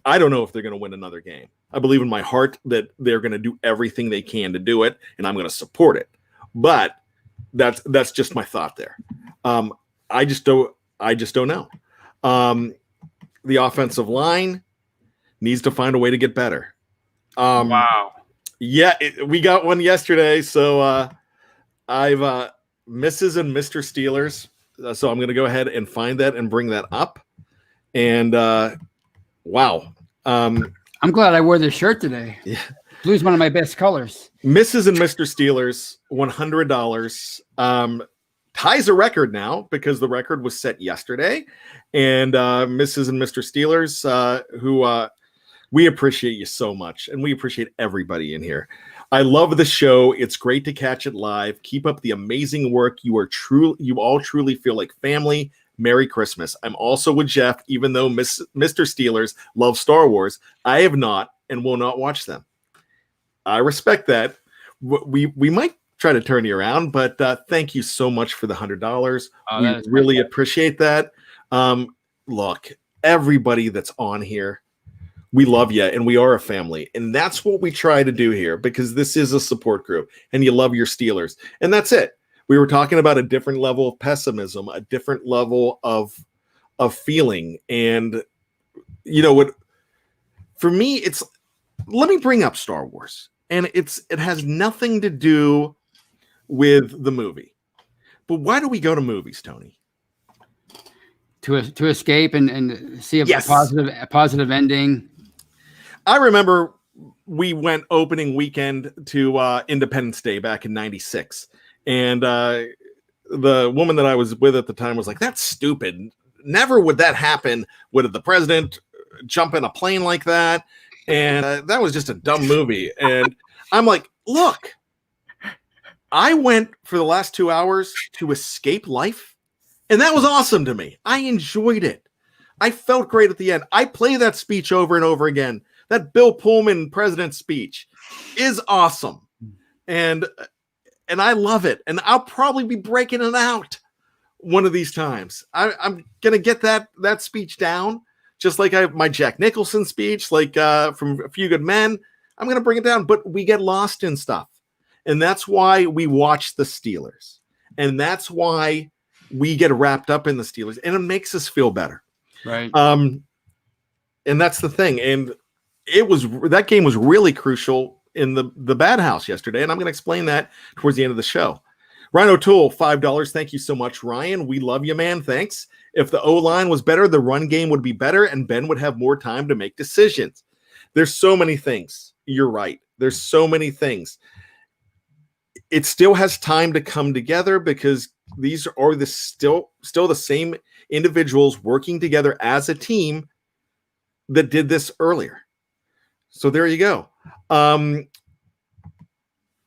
S1: I don't know if they're going to win another game. I believe in my heart that they're going to do everything they can to do it, and I'm going to support it. But that's just my thought there. I just don't know. The offensive line needs to find a way to get better.
S2: Wow.
S1: Yeah, we got one yesterday. So I've Mrs. and Mr. Steelers. So I'm going to go ahead and find that and bring that up. And wow.
S2: I'm glad I wore this shirt today.
S1: Yeah.
S2: Blue's one of my best colors.
S1: Mrs. and Mr. Steelers, $100. Ties a record now because the record was set yesterday. And Mrs. and Mr. Steelers, who we appreciate you so much. And we appreciate everybody in here. I love the show. It's great to catch it live. Keep up the amazing work. You all truly feel like family. Merry Christmas. I'm also with Jeff, even though Mr. Steelers loves Star Wars. I have not and will not watch them. I respect that. We might try to turn you around, but thank you so much for the $100. We really appreciate that. Look, everybody that's on here, we love you and we are a family. And that's what we try to do here because this is a support group and you love your Steelers. And that's it. We were talking about a different level of pessimism, a different level of feeling. And you know what, for me, let me bring up Star Wars. And it has nothing to do with the movie. But why do we go to movies, Tony?
S2: To escape and see a positive ending.
S1: I remember we went opening weekend to Independence Day back in '96. And the woman that I was with at the time was like, that's stupid. Never would that happen. Would the president jump in a plane like that? And that was just a dumb movie. And I'm like, look, I went for the last 2 hours to escape life. And that was awesome to me. I enjoyed it. I felt great at the end. I play that speech over and over again. That Bill Pullman president speech is awesome. And I love it. And I'll probably be breaking it out one of these times. I'm going to get that speech down, just like my Jack Nicholson speech, like from A Few Good Men. I'm going to bring it down, but we get lost in stuff. And that's why we watch the Steelers. And that's why we get wrapped up in the Steelers. And it makes us feel better.
S2: Right.
S1: And that's the thing. And that game was really crucial in the bad house yesterday, and I'm going to explain that towards the end of the show. Ryan O'Toole, $5. Thank you so much, Ryan. We love you, man. Thanks. If the O-line was better, the run game would be better, and Ben would have more time to make decisions. There's so many things. You're right. There's so many things. It still has time to come together because these are still the same individuals working together as a team that did this earlier. So there you go.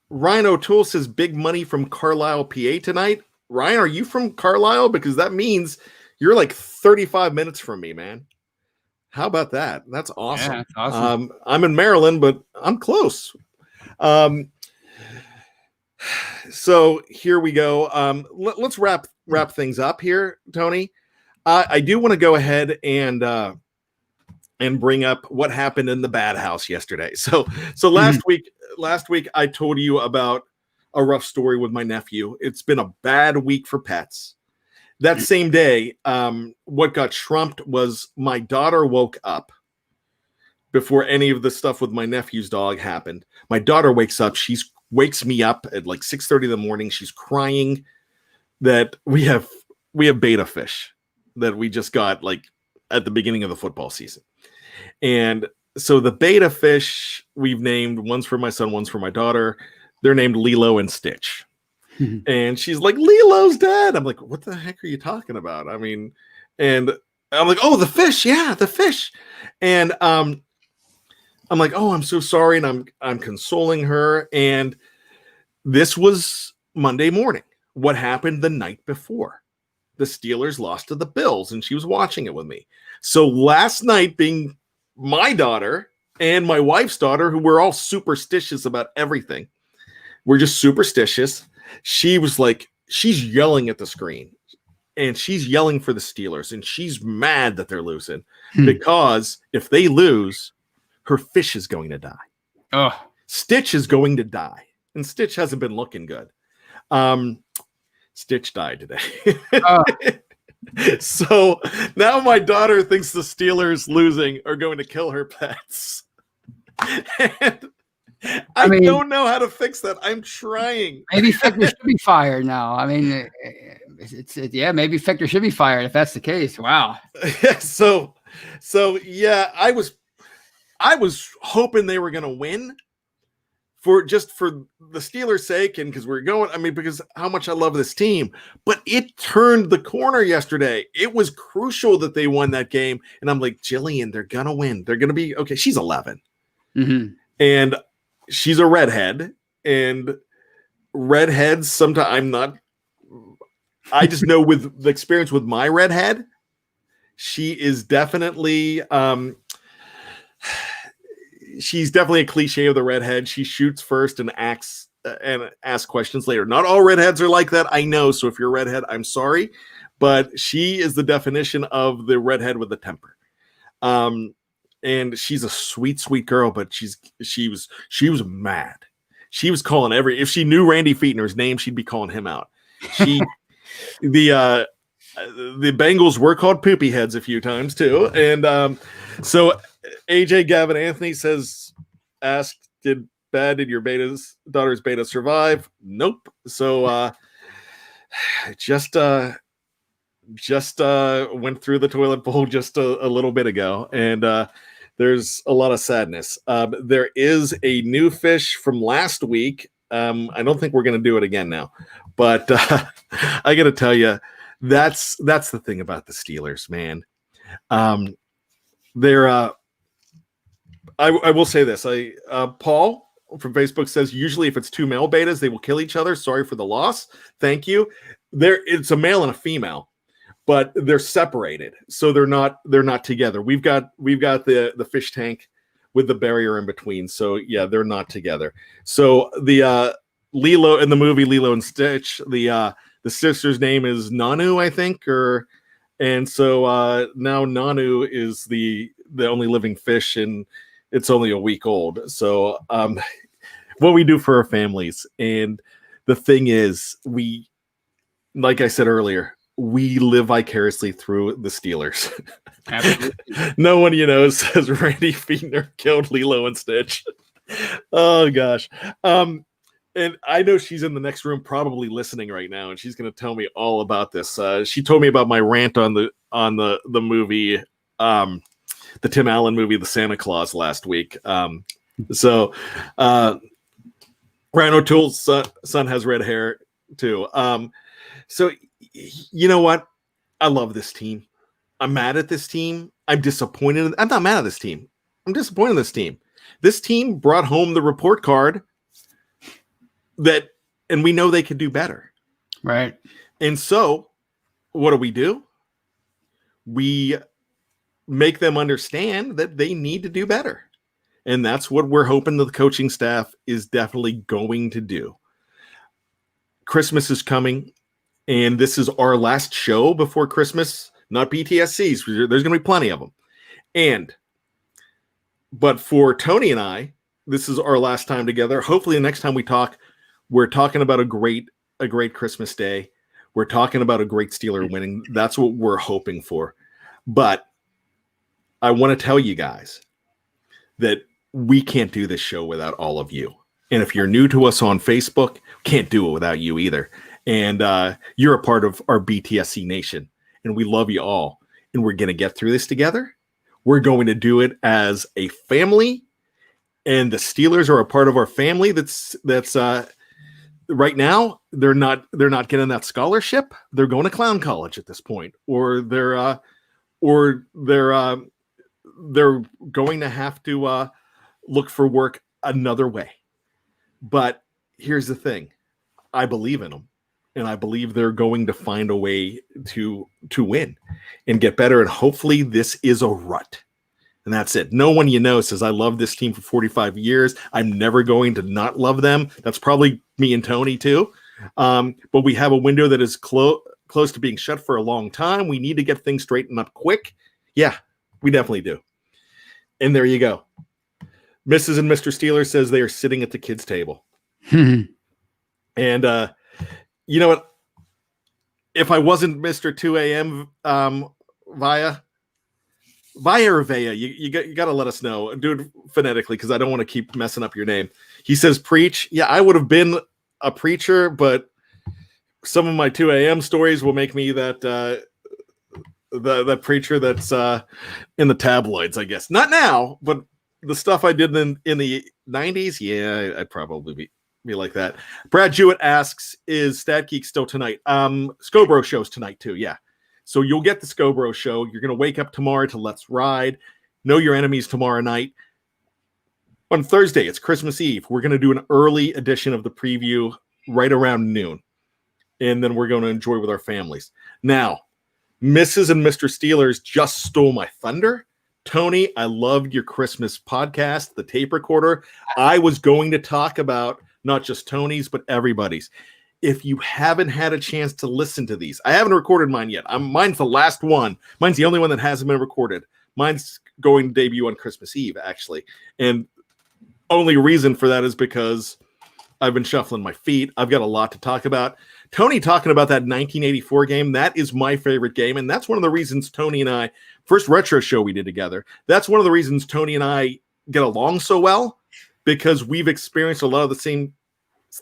S1: Ryan O'Toole says big money from Carlisle, PA tonight. Ryan, are you from Carlisle? Because that means you're like 35 minutes from me, man. How about that? That's awesome.
S2: Yeah, that's awesome.
S1: I'm in Maryland, but I'm close. So here we go. Let's wrap things up here, Tony. I do want to go ahead and bring up what happened in the bad house yesterday. So last week I told you about a rough story with my nephew. It's been a bad week for pets. That same day, what got shrumped was my daughter woke up before any of the stuff with my nephew's dog happened. My daughter wakes up. She wakes me up at like 6:30 in the morning. She's crying that we have beta fish that we just got like at the beginning of the football season. And so the beta fish we've named, one's for my son, one's for my daughter. They're named Lilo and Stitch. And she's like, Lilo's dead. I'm like, what the heck are you talking about? I mean, and I'm like, oh, the fish. Yeah, the fish. And I'm like, oh, I'm so sorry. And I'm consoling her. And this was Monday morning. What happened the night before? The Steelers lost to the Bills, and she was watching it with me. So last night, being my daughter, and my wife's daughter, who we're all superstitious about everything. We're just superstitious. She was like, she's yelling at the screen, and she's yelling for the Steelers, and she's mad that they're losing because if they lose, her fish is going to die.
S2: Oh,
S1: Stitch is going to die, and Stitch hasn't been looking good. Stitch died today.
S2: oh.
S1: So now my daughter thinks the Steelers losing are going to kill her pets. And I mean, don't know how to fix that. I'm trying.
S2: Maybe Fichter should be fired now. I mean, maybe Fichter should be fired if that's the case. Wow.
S1: So yeah, I was hoping they were going to win for the Steelers' sake, and because we're going. I mean, because how much I love this team, but it turned the corner yesterday. It was crucial that they won that game, and I'm like, Jillian, they're gonna win. They're gonna be okay. She's 11, and she's a redhead, and redheads sometimes I'm not. I just know with the experience with my redhead, she is definitely she's definitely a cliche of the redhead. She shoots first and asks questions later. Not all redheads are like that, I know. So if you're a redhead, I'm sorry, but she is the definition of the redhead with the temper. And she's a sweet, sweet girl, but she was mad. She was calling if she knew Randy Fichtner's name, she'd be calling him out. The Bengals were called poopy heads a few times too. And so AJ Gavin Anthony asked, did your daughter's beta survive? Nope. So just went through the toilet bowl just a little bit ago, and there's a lot of sadness. There is a new fish from last week. I don't think we're going to do it again now, but I got to tell you, that's the thing about the Steelers, man. They're I will say this. Paul from Facebook says usually if it's two male betas, they will kill each other. Sorry for the loss. Thank you. It's a male and a female, but they're separated, so they're not together. We've got the fish tank with the barrier in between. So yeah, they're not together. So the Lilo in the movie Lilo and Stitch, the sister's name is Nanu, I think, and so now Nanu is the only living fish, and it's only a week old. So what we do for our families. And the thing is, like I said earlier, we live vicariously through the Steelers. Absolutely. No one says Randy Fichtner killed Lilo and Stitch. Oh gosh. And I know she's in the next room probably listening right now, and she's going to tell me all about this. She told me about my rant on the movie, the Tim Allen movie, The Santa Claus, last week. So Ryan O'Toole's son has red hair too. So you know what? I love this team. I'm mad at this team. I'm disappointed. I'm not mad at this team. I'm disappointed in this team. This team brought home the report card and we know they could do better.
S2: Right.
S1: And so what do? We make them understand that they need to do better. And that's what we're hoping that the coaching staff is definitely going to do. Christmas is coming, and this is our last show before Christmas, not BTSC's. There's going to be plenty of them. But for Tony and I, this is our last time together. Hopefully the next time we talk, we're talking about a great Christmas day. We're talking about a great Steeler winning. That's what we're hoping for. But I want to tell you guys that we can't do this show without all of you. And if you're new to us on Facebook, can't do it without you either. And you're a part of our BTSC Nation, and we love you all. And we're going to get through this together. We're going to do it as a family, and the Steelers are a part of our family. That's right now they're not getting that scholarship. They're going to clown college at this point, or they're going to have to look for work another way. But here's the thing. I believe in them, and I believe they're going to find a way to win and get better. And hopefully this is a rut. And that's it. No one you know says, I love this team for 45 years. I'm never going to not love them. That's probably me and Tony too. But we have a window that is close to being shut for a long time. We need to get things straightened up quick. Yeah, we definitely do. And there you go. Mrs. and Mr. Steelers says they are sitting at the kids' table. And you know what? If I wasn't Mr. 2 a.m. Via or Vaya, you got to let us know. Do it phonetically because I don't want to keep messing up your name. He says preach. Yeah, I would have been a preacher, but some of my 2 a.m. stories will make me that the preacher that's in the tabloids, I guess. Not now, but the stuff I did in the 90s, yeah, I'd probably be like that. Brad Jewett asks, is Stat Geek still tonight? Scobro show's tonight too, yeah. So you'll get the Scobro show. You're going to wake up tomorrow to Let's Ride. Know Your Enemies tomorrow night. On Thursday, it's Christmas Eve. We're going to do an early edition of the preview right around noon. And then we're going to enjoy with our families. Now, Mrs. and Mr. Steelers just stole my thunder. Tony, I loved your Christmas podcast, the tape recorder. I was going to talk about not just Tony's, but everybody's. If you haven't had a chance to listen to these, I haven't recorded mine yet. Mine's the last one. Mine's the only one that hasn't been recorded. Mine's going to debut on Christmas Eve, actually. And only reason for that is because I've been shuffling my feet. I've got a lot to talk about. Tony talking about that 1984 game, that is my favorite game. And that's one of the reasons Tony and I, first retro show we did together, that's one of the reasons Tony and I get along so well, because we've experienced a lot of the same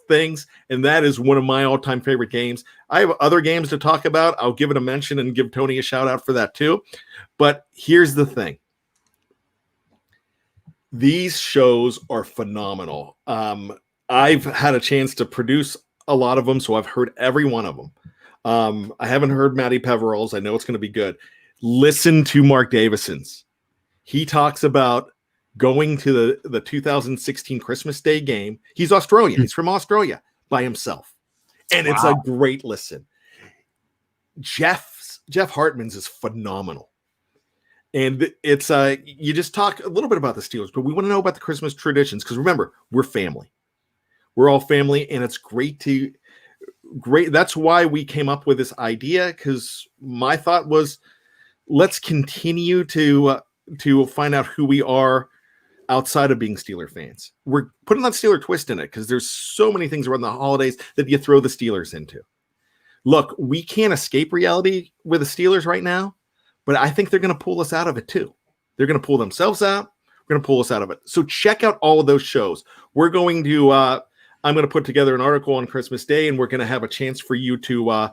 S1: things, and that is one of my all-time favorite games. I have other games to talk about. I'll give it a mention and give Tony a shout out for that too. But here's the thing. These shows are phenomenal. I've had a chance to produce a lot of them, so I've heard every one of them. I haven't heard Matty Peveril's. I know it's going to be good. Listen to Mark Davison's. He talks about going to the 2016 Christmas Day game. He's Australian. He's from Australia by himself. And it's a great listen. Jeff Hartman's is phenomenal. And it's you just talk a little bit about the Steelers, but we want to know about the Christmas traditions, because remember, we're family. We're all family, and it's great. That's why we came up with this idea, because my thought was, let's continue to find out who we are outside of being Steeler fans. We're putting that Steeler twist in it because there's so many things around the holidays that you throw the Steelers into. Look, we can't escape reality with the Steelers right now, but I think they're going to pull us out of it too. They're going to pull themselves out. We're going to pull us out of it. So check out all of those shows. We're going to, I'm going to put together an article on Christmas Day, and we're going to have a chance for you to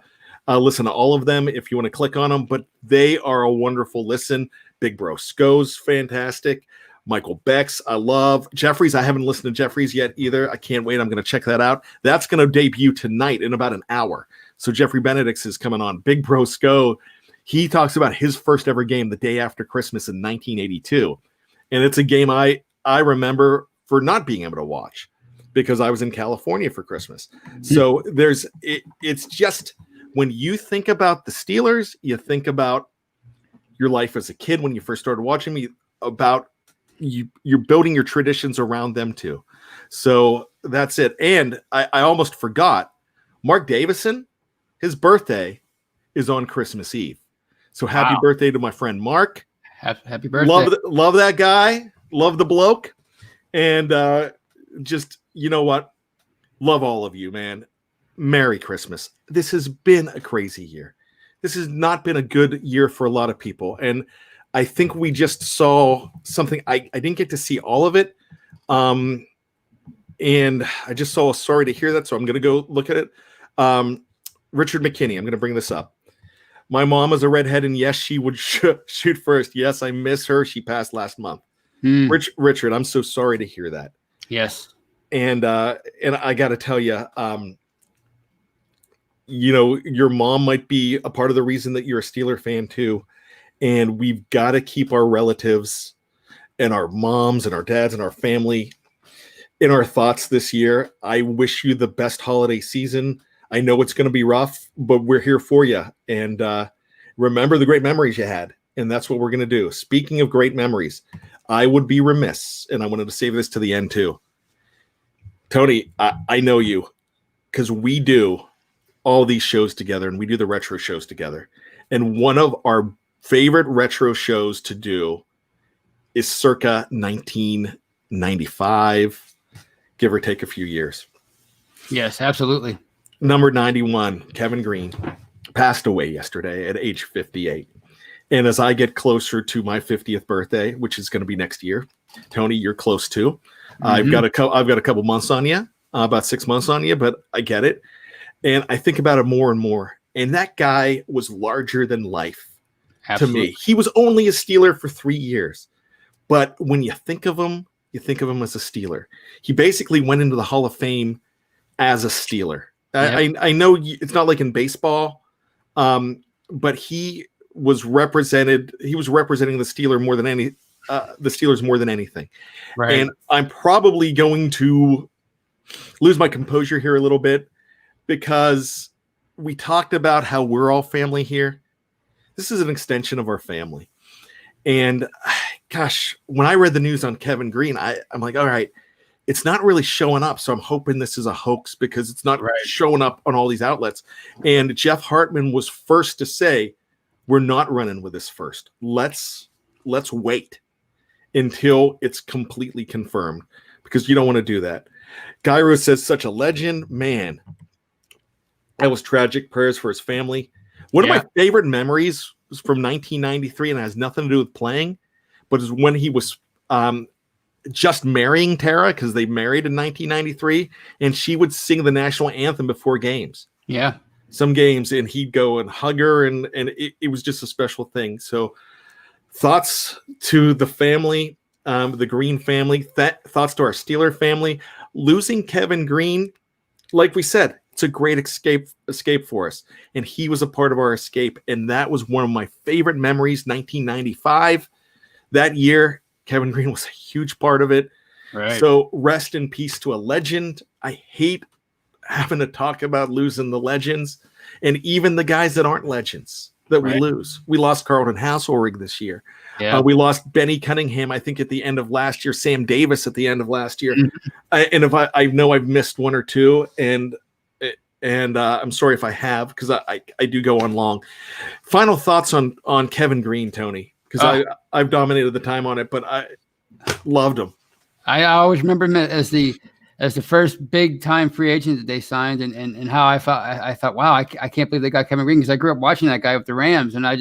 S1: listen to all of them if you want to click on them, but they are a wonderful listen. Big Bro Sco's fantastic. Michael Beck's, I love. Jeffries, I haven't listened to Jeffries yet either. I can't wait. I'm going to check that out. That's going to debut tonight in about an hour. So Jeffrey Benedict's is coming on. Big Bro Sco, he talks about his first ever game the day after Christmas in 1982. And it's a game I remember for not being able to watch because I was in California for Christmas. So it's just, when you think about the Steelers, you think about your life as a kid when you first started watching me, about you're building your traditions around them too. So that's it. And I almost forgot, Mark Davison, his birthday is on Christmas Eve. So happy birthday to my friend Mark.
S2: Happy birthday.
S1: Love that guy. Love the bloke. And just, you know what? Love all of you, man. Merry Christmas. This has been a crazy year. This has not been a good year for a lot of people. And I think we just saw something. I didn't get to see all of it. And I just saw, sorry to hear that. So I'm going to go look at it. Richard McKinney, I'm going to bring this up. My mom is a redhead, and yes, she would shoot first. Yes, I miss her. She passed last month. Richard, I'm so sorry to hear that.
S2: Yes.
S1: And I got to tell you, you know, your mom might be a part of the reason that you're a Steeler fan too. And we've got to keep our relatives and our moms and our dads and our family in our thoughts this year. I wish you the best holiday season. I know it's going to be rough, but we're here for you. And remember the great memories you had. and that's what we're going to do. Speaking of great memories, I would be remiss, and I wanted to save this to the end too. Tony, I know you because we do all these shows together, and we do the retro shows together. And one of our favorite retro shows to do is circa 1995, give or take a few years.
S2: Yes, absolutely.
S1: Number 91, Kevin Green, passed away yesterday at age 58. And as I get closer to my 50th birthday, which is going to be next year, Tony, you're close too. I've got a couple months on you, about 6 months on you, but I get it. And I think about it more and more. And that guy was larger than life. Absolutely. To me. He was only a Steeler for 3 years. But when you think of him as a Steeler. He basically went into the Hall of Fame as a Steeler. Yep. I know it's not like in baseball, but he was representing the Steelers more than anything.
S2: Right.
S1: And I'm probably going to lose my composure here a little bit because we talked about how we're all family here. This is an extension of our family. And gosh, when I read the news on Kevin Green, I'm like, all right, it's not really showing up. So I'm hoping this is a hoax because it's not showing up on all these outlets. And Jeff Hartman was first to say, we're not running with this first. Let's wait until it's completely confirmed because you don't want to do that. Gyro says, such a legend, man. That was tragic. Prayers for his family. One of my favorite memories was from 1993, and it has nothing to do with playing, but is when he was just marrying Tara because they married in 1993, and she would sing the national anthem before games.
S2: Yeah.
S1: Some games, and he'd go and hug her, and it was just a special thing. So thoughts to the family, the Green family, thoughts to our Steeler family. Losing Kevin Green, like we said, it's a great escape for us. And he was a part of our escape. And that was one of my favorite memories, 1995. That year, Kevin Green was a huge part of it.
S2: Right.
S1: So rest in peace to a legend. I hate having to talk about losing the legends and even the guys that aren't legends that we lose. We lost Carlton Hasselrig this year. Yeah. We lost Benny Cunningham, I think, at the end of last year, Sam Davis at the end of last year. And if I know I've missed one or two, and I'm sorry if I have, because I do go on long. Final thoughts on Kevin Green, Tony, because I've dominated the time on it, but I loved him.
S2: I always remember him as the first big time free agent that they signed, and how I thought, wow, I can't believe they got Kevin Green, because I grew up watching that guy with the Rams, and I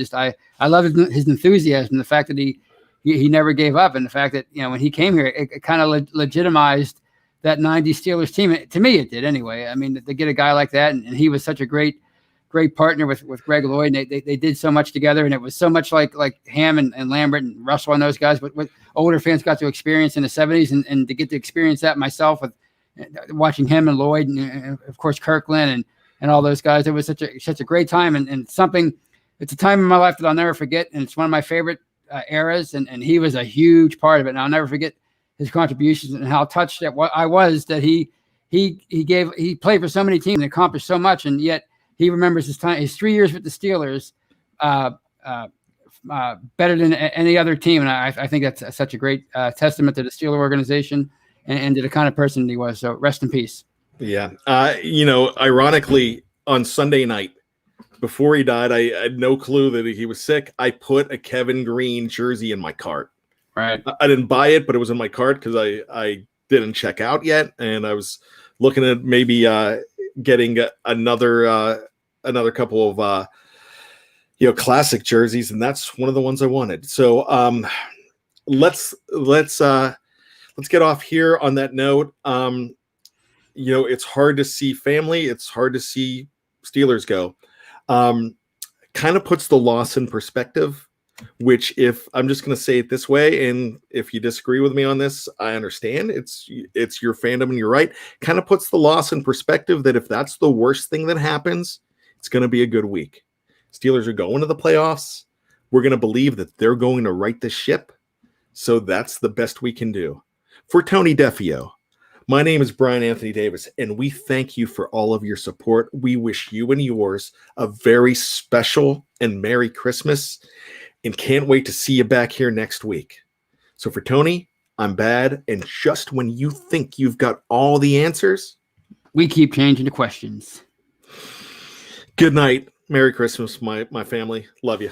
S2: love his enthusiasm, the fact that he never gave up, and the fact that, you know, when he came here, it kind of legitimized that 90s Steelers team. To me, it did anyway. I mean, to get a guy like that, and he was such a great partner with Greg Lloyd, and they did so much together, and it was so much like Ham and Lambert and Russell and those guys, but what older fans got to experience in the 70s, and to get to experience that myself with watching him and Lloyd and of course Kirkland and all those guys. It was such a great time, and something. It's a time in my life that I'll never forget, and it's one of my favorite eras, and he was a huge part of it, and I'll never forget his contributions and how touched that I was that he played for so many teams and accomplished so much, and yet he remembers his 3 years with the Steelers better than any other team, and I think that's such a great testament to the Steeler organization and to the kind of person he was. So rest in peace.
S1: Yeah. Ironically, on Sunday night before he died, I had no clue that he was sick. I put a Kevin Green jersey in my cart.
S2: Right.
S1: I didn't buy it, but it was in my cart because I didn't check out yet, and I was looking at maybe getting another couple of classic jerseys, and that's one of the ones I wanted. So let's get off here on that note. It's hard to see family. It's hard to see Steelers go. Kind of puts the loss in perspective, which, if I'm just going to say it this way, and if you disagree with me on this, I understand. It's your fandom and you're right. Kind of puts the loss in perspective that if that's the worst thing that happens, it's going to be a good week. Steelers are going to the playoffs. We're going to believe that they're going to right the ship. So that's the best we can do. For Tony Defeo, my name is Bryan Anthony Davis, and we thank you for all of your support. We wish you and yours a very special and Merry Christmas. and can't wait to see you back here next week. So for Tony, I'm Bad, and just when you think you've got all the answers,
S2: we keep changing the questions.
S1: Good night. Merry Christmas, my family. Love you.